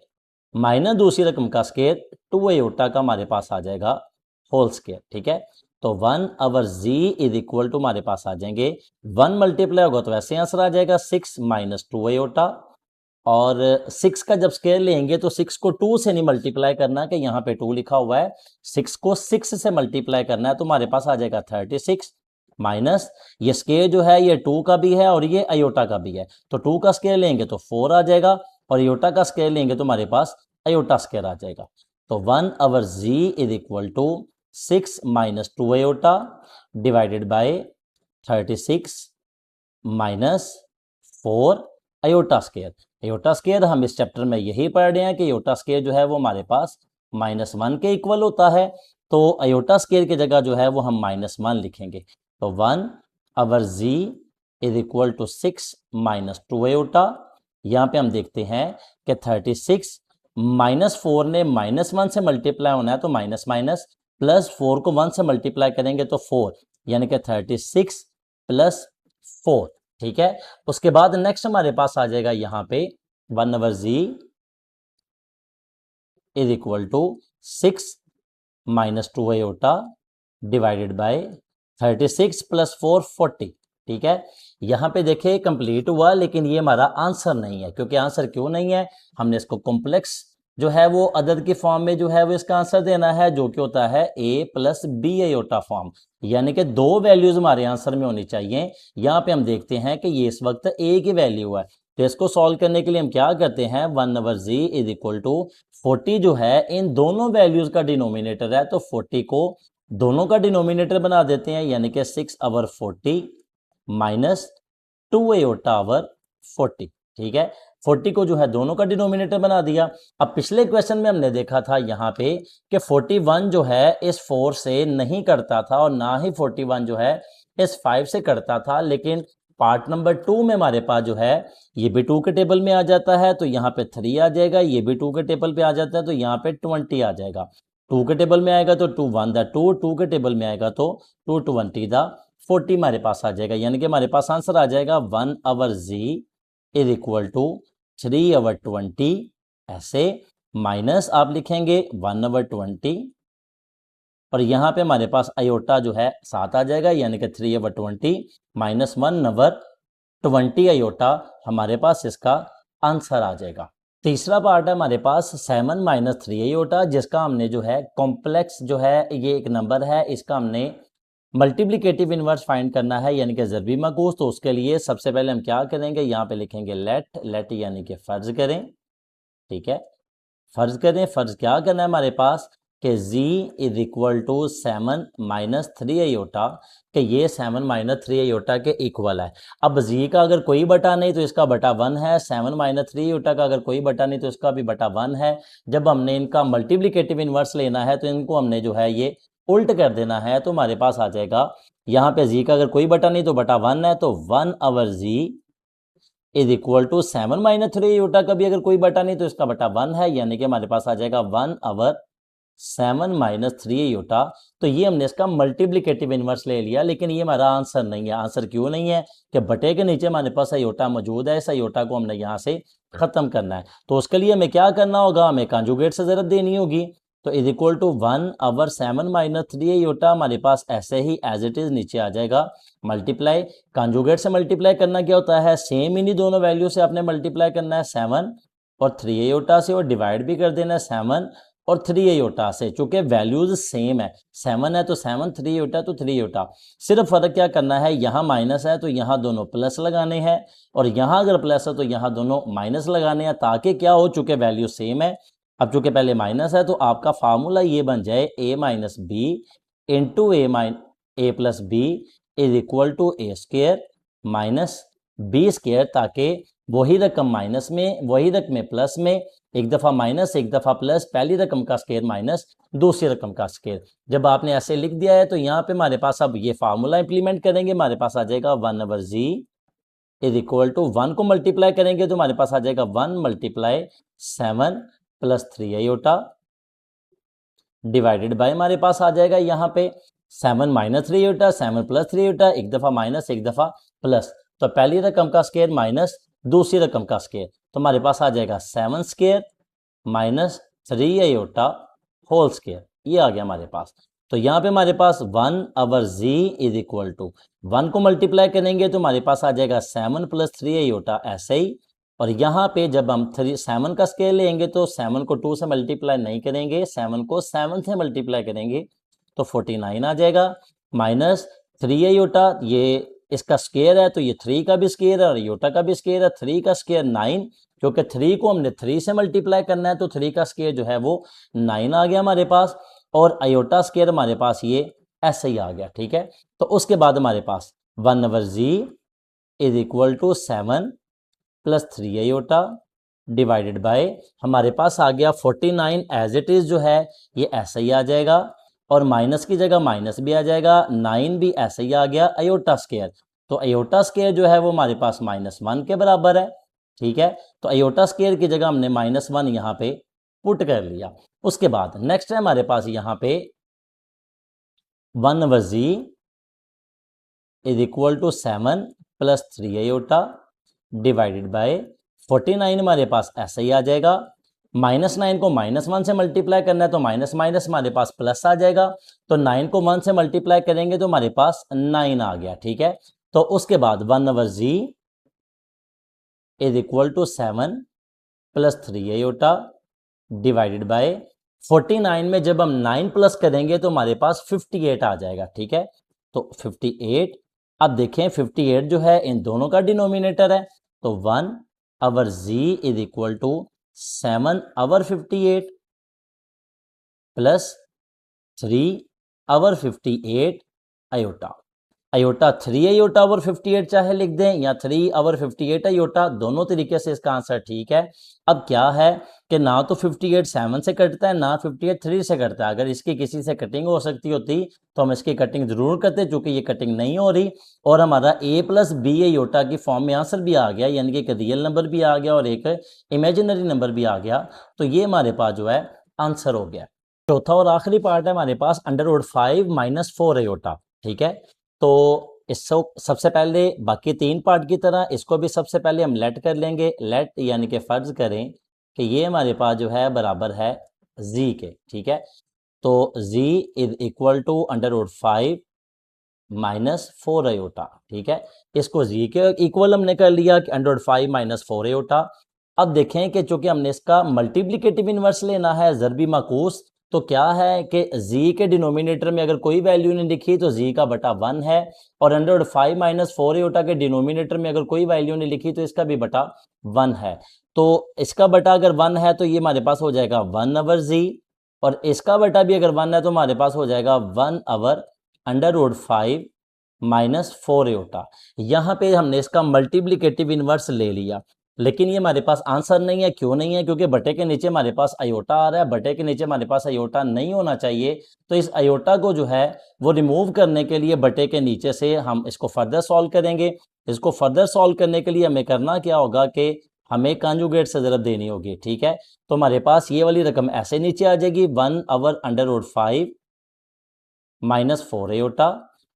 माइनस दूसरी रकम का स्केयर 2 आयोटा का हमारे पास आ जाएगा होल स्केयर। ठीक है, तो 1/z इज इक्वल टू हमारे पास आ जाएंगे 1 मल्टीप्लाई होगा तो ऐसे आंसर आ जाएगा 6 माइनस 2 आयोटा, और 6 का जब स्केयर लेंगे तो 6 को 2 से नहीं मल्टीप्लाई करना कि यहाँ पे 2 लिखा हुआ है, 6 को 6 से मल्टीप्लाई करना है, तो हमारे पास आ जाएगा 36 माइनस ये स्केयर जो है ये 2 का भी है और ये आयोटा का भी है, तो 2 का स्केयर लेंगे तो 4 आ जाएगा और आयोटा का स्केयर लेंगे तो हमारे पास आयोटा स्केयर आ जाएगा। तो 1/z is equal to 6 minus 2 iota divided by 36 minus 4 iota square. Iota square हम इस चैप्टर में यही पढ़ रहे हैं कि आयोटा स्केयर जो है वो हमारे पास -1 के इक्वल होता है, तो आयोटा स्केयर की जगह जो है वो हम -1 लिखेंगे। तो 1/z is equal to 6 minus 2 iota. यहाँ पे हम देखते हैं कि 36 -4 ने -1 से मल्टीप्लाई होना है तो माइनस माइनस, प्लस 4 को 1 से मल्टीप्लाई करेंगे तो 4, यानी कि 36 प्लस 4। ठीक है, उसके बाद नेक्स्ट हमारे पास आ जाएगा यहाँ पे 1/z is equal to 6 minus 2 iota divided by 36 plus 4 40। ठीक है, यहाँ पे देखिए कंप्लीट हुआ, लेकिन ये हमारा आंसर नहीं है। क्योंकि आंसर क्यों नहीं है, हमने इसको कॉम्प्लेक्स जो है वो अदद की फॉर्म में जो है वो इसका आंसर देना है, जो कि होता है a plus B iota form, यानी कि 2 वैल्यूज हमारे आंसर में होनी चाहिए। यहाँ पे हम देखते हैं कि ये इस वक्त a की वैल्यू है, तो इसको सॉल्व करने के लिए हम क्या करते हैं 1/z इज इक्वल टू 40 जो है इन दोनों वैल्यूज का डिनोमिनेटर है, तो 40 को दोनों का डिनोमिनेटर बना देते हैं, यानी कि 6/40 माइनस 2 आयोटा/40। ठीक है, 40 को जो है दोनों का डिनोमिनेटर बना दिया। अब पिछले क्वेश्चन में हमने देखा था यहाँ पे कि 41 जो है इस 4 से नहीं करता था और ना ही 41 जो है इस 5 से करता था, लेकिन पार्ट नंबर 2 में हमारे पास जो है ये भी 2 के टेबल में आ जाता है, तो यहाँ पे 3 आ जाएगा, ये भी 2 के टेबल पे आ जाता है तो यहाँ पे 20 आ जाएगा। 2 के टेबल में आएगा तो 2 1 2, 2 के टेबल में आएगा तो 2 20 40 हमारे पास आ जाएगा, यानी कि हमारे पास आंसर आ जाएगा 1/z इज इक्वल टू 3/20। ऐसे माइनस आप लिखेंगे 1/20 और यहाँ पे हमारे पास आयोटा जो है 7 आ जाएगा, यानी कि 3/20 माइनस 1/20 आयोटा हमारे पास इसका आंसर आ जाएगा। तीसरा पार्ट है हमारे पास 7 माइनस 3 आयोटा, जिसका हमने जो है कॉम्प्लेक्स जो है ये एक नंबर है, इसका हमने मल्टीप्लिकेटिव इनवर्स फाइंड करना है, यानी कि ज़रबी मकूस। तो उसके लिए सबसे पहले हम क्या करेंगे, यहाँ पे लिखेंगे लेट यानी कि फर्ज करें। ठीक है, फर्ज करें, फर्ज क्या करना है हमारे पास कि z is equal to 7 minus 3 iota, कि ये 7 माइनस 3 आयोटा के इक्वल है। अब z का अगर कोई बटा नहीं तो इसका बटा 1 है, 7 माइनस 3 आयोटा का अगर कोई बटा नहीं तो इसका भी बटा 1 है। जब हमने इनका मल्टीप्लिकेटिव इनवर्स लेना है तो इनको हमने जो है ये उल्ट कर देना है, तो हमारे पास आ जाएगा यहाँ पे z का अगर कोई बटा नहीं तो बटा 1 है, तो 1/z is equal to 7 minus 3 iota का भी अगर कोई बटा नहीं तो इसका बटा 1 है, यानी कि हमारे पास आ जाएगा 1/7 माइनस 3 आयोटा। तो ये हमने इसका मल्टीप्लिकेटिव इनवर्स ले लिया, लेकिन ये हमारा आंसर नहीं है। आंसर क्यों नहीं है कि बटे के नीचे हमारे पास आयोटा मौजूद है, इस आयोटा को हमने यहाँ से खत्म करना है। तो उसके लिए हमें क्या करना होगा, हमें कॉन्जुगेट से ज़रूरत देनी होगी। तो is equal to 1/7 minus 3 iota हमारे पास ऐसे ही एज इट इज नीचे आ जाएगा। मल्टीप्लाई कॉन्जुगेट से मल्टीप्लाई करना क्या होता है, सेम इन्हीं दोनों वैल्यू से आपने मल्टीप्लाई करना है 7 और 3 आयोटा से, और डिवाइड भी कर देना है 7 और 3 आयोटा से, चूंकि वैल्यूज सेम है, 7 है तो 7, 3 आयोटा तो 3 आयोटा। सिर्फ फर्क क्या करना है, यहाँ माइनस है तो यहाँ दोनों प्लस लगाने हैं, और यहाँ अगर प्लस है तो यहाँ दोनों माइनस लगाने हैं, ताकि क्या हो, चूंकि वैल्यू सेम है। अब चूंकि पहले माइनस है तो आपका फार्मूला ये बन जाए a minus B into A plus B is equal to A square minus B square, ताकि वही रकम माइनस में, वही रकम प्लस में, एक दफ़ा माइनस एक दफ़ा प्लस, पहली रकम का स्क्वायर माइनस दूसरी रकम का स्क्वायर। जब आपने ऐसे लिख दिया है तो यहाँ पे हमारे पास अब ये फार्मूला इंप्लीमेंट करेंगे, हमारे पास आ जाएगा 1/z इज इक्वल टू 1 को मल्टीप्लाई करेंगे तो हमारे पास आ जाएगा 1 multiply 7 plus 3 iota divided by, हमारे पास आ जाएगा यहाँ पे 7 माइनस 3 आयोटा, 7 प्लस 3 आयोटा, एक दफ़ा माइनस एक दफ़ा प्लस, तो पहली रकम का स्क्वायर माइनस दूसरी रकम का स्क्वायर, तो हमारे पास आ जाएगा 7 square minus 3 iota whole square, ये आ गया हमारे पास। तो यहाँ पे हमारे पास 1/z इज इक्वल टू 1 को मल्टीप्लाई करेंगे तो हमारे पास आ जाएगा 7 प्लस 3 आयोटा ऐसे ही, और यहाँ पे जब हम 7 का स्केयर लेंगे तो 7 को 2 से मल्टीप्लाई नहीं करेंगे, 7 को 7 से मल्टीप्लाई करेंगे तो 49 आ जाएगा, माइनस 3 आयोटा, ये इसका स्केयर है तो ये 3 का भी स्केयर है और आयोटा का भी स्केयर है, 3 का स्केयर 9, क्योंकि 3 को हमने 3 से मल्टीप्लाई करना है तो 3 का स्केयर जो है वो 9 आ गया हमारे पास, और आयोटा स्केयर हमारे पास ये ऐसे ही आ गया, ठीक है। तो उसके बाद हमारे पास 1/z is equal to 7 plus 3 iota divided by, हमारे पास आ गया 49 एज इट इज जो है ये ऐसे ही आ जाएगा, और माइनस की जगह माइनस भी आ जाएगा, 9 भी ऐसे ही आ गया आयोटा स्केयर, तो आयोटा स्केयर जो है वो हमारे पास -1 के बराबर है, ठीक है। तो आयोटा स्केयर की जगह हमने -1 यहाँ पे पुट कर लिया। उसके बाद नेक्स्ट है हमारे पास यहाँ पे 1/z is equal to 7 plus 3 iota divided by 49, हमारे पास ऐसे ही आ जाएगा, -9 को -1 से मल्टीप्लाई करना है तो माइनस माइनस हमारे पास प्लस आ जाएगा, तो 9 को 1 से मल्टीप्लाई करेंगे तो हमारे पास 9 आ गया, ठीक है। तो उसके बाद 1/z is equal to 7 plus 3 iota divided by 49 में जब हम 9 प्लस करेंगे तो हमारे पास 58 आ जाएगा, ठीक है। तो 58, अब देखें 58 जो है इन दोनों का डिनोमिनेटर है, तो 1/z is equal to 7/58 plus 3/58 iota, iota 3 iota over 58 चाहे लिख दें या 3/58 आयोटा, दोनों तरीके से इसका आंसर ठीक है। अब क्या है कि ना तो 58 7 से कटता है ना 58 3 से कटता है, अगर इसकी किसी से कटिंग हो सकती होती तो हम इसकी कटिंग जरूर करते, चूंकि ये कटिंग नहीं हो रही, और हमारा a प्लस बी आयोटा की फॉर्म में आंसर भी आ गया, यानी कि एक रियल नंबर भी आ गया और एक इमेजिनरी नंबर भी आ गया, तो ये हमारे पास जो है आंसर हो गया। चौथा और आखिरी पार्ट है हमारे पास √5 - 4 आयोटा, ठीक है। तो इसको सबसे पहले बाकी 3 पार्ट की तरह इसको भी सबसे पहले हम लेट कर लेंगे, लेट यानी कि फर्ज करें कि ये हमारे पास जो है बराबर है z के, ठीक है। तो z is equal to √5 - 4 iota, ठीक है। इसको z के इक्वल हमने कर लिया कि √5 - 4 आयोटा। अब देखें कि चूंकि हमने इसका मल्टीप्लिकेटिव इनवर्स लेना है, ज़रबी माकूस, तो क्या है कि z के डिनोमिनेटर में अगर कोई वैल्यू नहीं लिखी तो z का बटा 1 है, और √5 - 4 आयोटा के डिनोमिनेटर में अगर कोई वैल्यू नहीं लिखी तो इसका भी बटा 1 है। तो इसका बटा अगर 1 है तो ये हमारे पास हो जाएगा 1/z, और इसका बटा भी अगर 1 है तो हमारे पास हो जाएगा 1/√5 - 4 आयोटा। यहाँ पे हमने इसका मल्टीप्लिकेटिव इनवर्स ले लिया, लेकिन ये हमारे पास आंसर नहीं है। क्यों नहीं है? क्योंकि बटे के नीचे हमारे पास आयोटा आ रहा है, बटे के नीचे हमारे पास आयोटा नहीं होना चाहिए। तो इस आयोटा को जो है वो रिमूव करने के लिए बटे के नीचे से हम इसको फर्दर सॉल्व करेंगे। इसको फर्दर सॉल्व करने के लिए हमें करना क्या होगा कि हमें कॉन्जुगेट से ज़रब देनी होगी, ठीक है। तो हमारे पास ये वाली रकम ऐसे नीचे आ जाएगी 1/√5 - 4 आयोटा,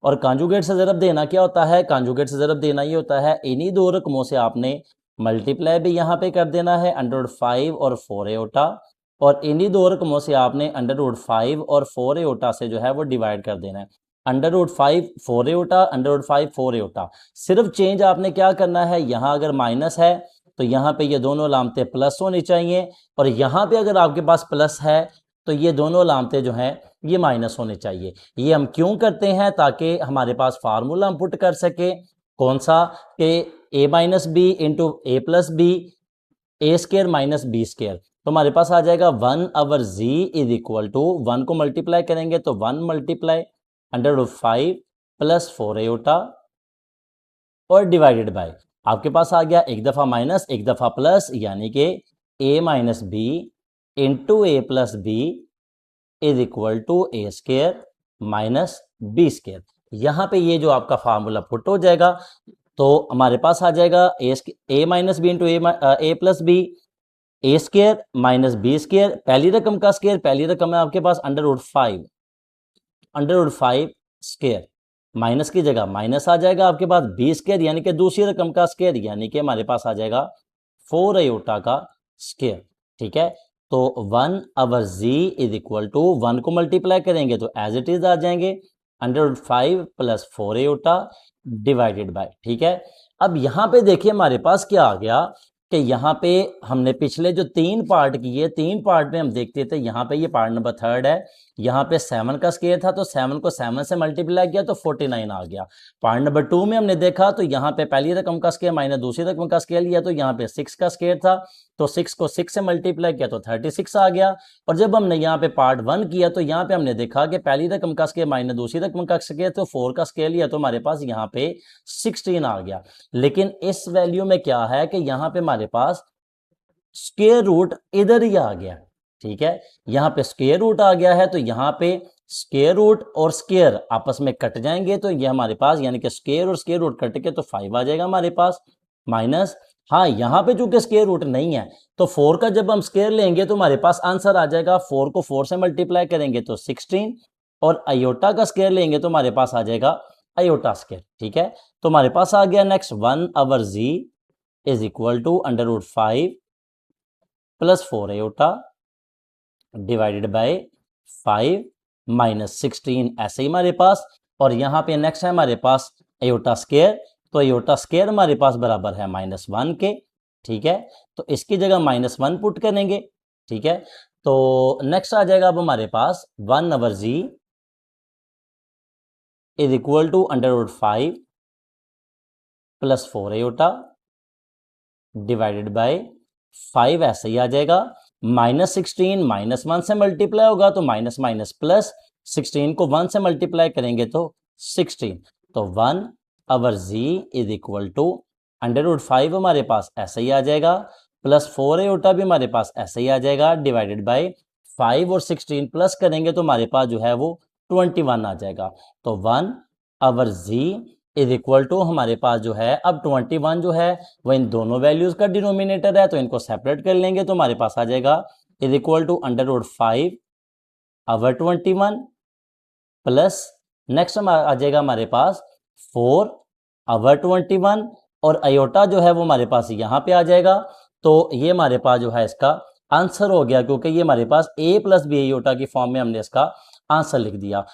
और कॉन्जुगेट से ज़रब देना क्या होता है? कॉन्जुगेट से ज़रब देना ये होता है इन्हीं दो रकमों से आपने मल्टीप्लाई भी यहाँ पे कर देना है √5 और 4 आयोटा, और इन्हीं दो रकमों से आपने √5 और 4 आयोटा से जो है वो डिवाइड कर देना है। √5 4 आयोटा, √5 4 आयोटा। सिर्फ चेंज आपने क्या करना है, यहाँ अगर माइनस है तो यहाँ पे ये दोनों अलामतें प्लस होनी चाहिए, और यहाँ पे अगर आपके पास प्लस है तो ये दोनों अलामतें जो हैं ये माइनस होने चाहिए। ये हम क्यों करते हैं? ताकि हमारे पास फार्मूला हम पुट कर सके, कौन सा, कि a minus B into A plus B, A square minus B square. तो हमारे पास आ जाएगा 1/z इज इक्वल टू 1 को मल्टीप्लाई करेंगे तो 1 मल्टीप्लाई √5 प्लस 4 एटा और डिवाइडेड बाय, आपके पास आ गया एक दफा माइनस एक दफा प्लस, यानी कि a minus B into A plus B is equal to A square minus B square. यहां पे ये जो आपका फार्मूला पुट हो जाएगा तो हमारे पास आ जाएगा ए minus B into A plus B, A square minus B square, पहली रकम का स्केयर, पहली रकम है आपके पास √5 स्केयर, माइनस की जगह माइनस आ जाएगा आपके पास बी स्केयर यानी कि दूसरी रकम का स्केयर, यानी कि हमारे पास आ जाएगा 4 एटा का स्केयर। ठीक है, तो 1/z इज इक्वल टू 1 को मल्टीप्लाई करेंगे तो एज इट इज आ जाएंगे √5 प्लस 4 एटा डिवाइडेड बाय। ठीक है, अब यहां पे देखिए हमारे पास क्या आ गया कि यहाँ पे हमने पिछले जो 3 पार्ट किए, 3 पार्ट में हम देखते थे, यहाँ पे ये पार्ट नंबर 3 है, यहाँ पे 7 का स्केयर था तो 7 को 7 से मल्टीप्लाई किया तो 49 आ गया। पार्ट नंबर 2 में हमने देखा तो यहाँ पे पहली रकम का स्केयर माइनस दूसरी रकम का स्केयर लिया तो यहाँ पे 6 का स्केयर था तो 6 को 6 से मल्टीप्लाई किया तो 36 आ गया। और जब हमने यहाँ पे पार्ट 1 किया तो यहाँ पे हमने देखा कि पहली रकम का स्केयर माइनस दूसरी रकम का स्केयर तो 4 का स्केयर लिया तो हमारे पास यहाँ पे 16 आ गया। लेकिन इस वैल्यू में क्या है कि यहाँ पे हमारे पास स्क्वायर रूट इधर ही आ गया। ठीक है, यहां पे स्क्वायर रूट आ गया है तो यहां पे स्क्वायर रूट और स्क्वायर आपस में कट जाएंगे तो ये हमारे पास, यानी कि स्क्वायर और स्क्वायर रूट कट के तो 5 आ जाएगा हमारे पास माइनस, हाँ यहां पे चूंकि स्क्वायर रूट नहीं है तो 4 का जब हम स्क्वायर लेंगे तो हमारे पास आंसर आ जाएगा, 4 को 4 से मल्टीप्लाई करेंगे तो 16 और अयोटा का स्क्वायर लेंगे तो हमारे पास आ जाएगा अयोटा स्क्वायर। ठीक है, तो हमारे पास आ गया next 1/z is equal to √5 plus 4 iota divided by 5 minus 16, ऐसे ही हमारे पास। और यहां पे नेक्स्ट है हमारे पास एयोटा स्क्वायर, तो एयोटा स्क्वायर हमारे पास बराबर है -1 के। ठीक है, तो इसकी जगह -1 पुट करेंगे। ठीक है, तो नेक्स्ट आ जाएगा अब हमारे पास 1/z is equal to √5 plus 4 iota divided by 5, ऐसे ही आ जाएगा। -16 -1 से मल्टीप्लाई होगा तो माइनस माइनस प्लस, 16 को 1 से मल्टीप्लाई करेंगे तो 16, तो 1/z इज इक्वल टू √5 हमारे पास ऐसे ही आ जाएगा प्लस 4 एटा भी हमारे पास ऐसे ही आ जाएगा डिवाइडेड बाय 5 और 16 प्लस करेंगे तो हमारे पास जो है वो 21 आ जाएगा। तो 1/z इज इक्वल टू हमारे पास जो है अब 21 जो है वो इन दोनों वैल्यूज का डिनोमिनेटर है तो इनको सेपरेट कर लेंगे तो हमारे पास आ जाएगा is equal to √5/21 plus next आ जाएगा हमारे पास 4/21 और अयोटा जो है वो हमारे पास यहाँ पे आ जाएगा। तो ये हमारे पास जो है इसका आंसर हो गया, क्योंकि ये हमारे पास a प्लस बी अयोटा की फॉर्म में हमने इसका आंसर लिख दिया।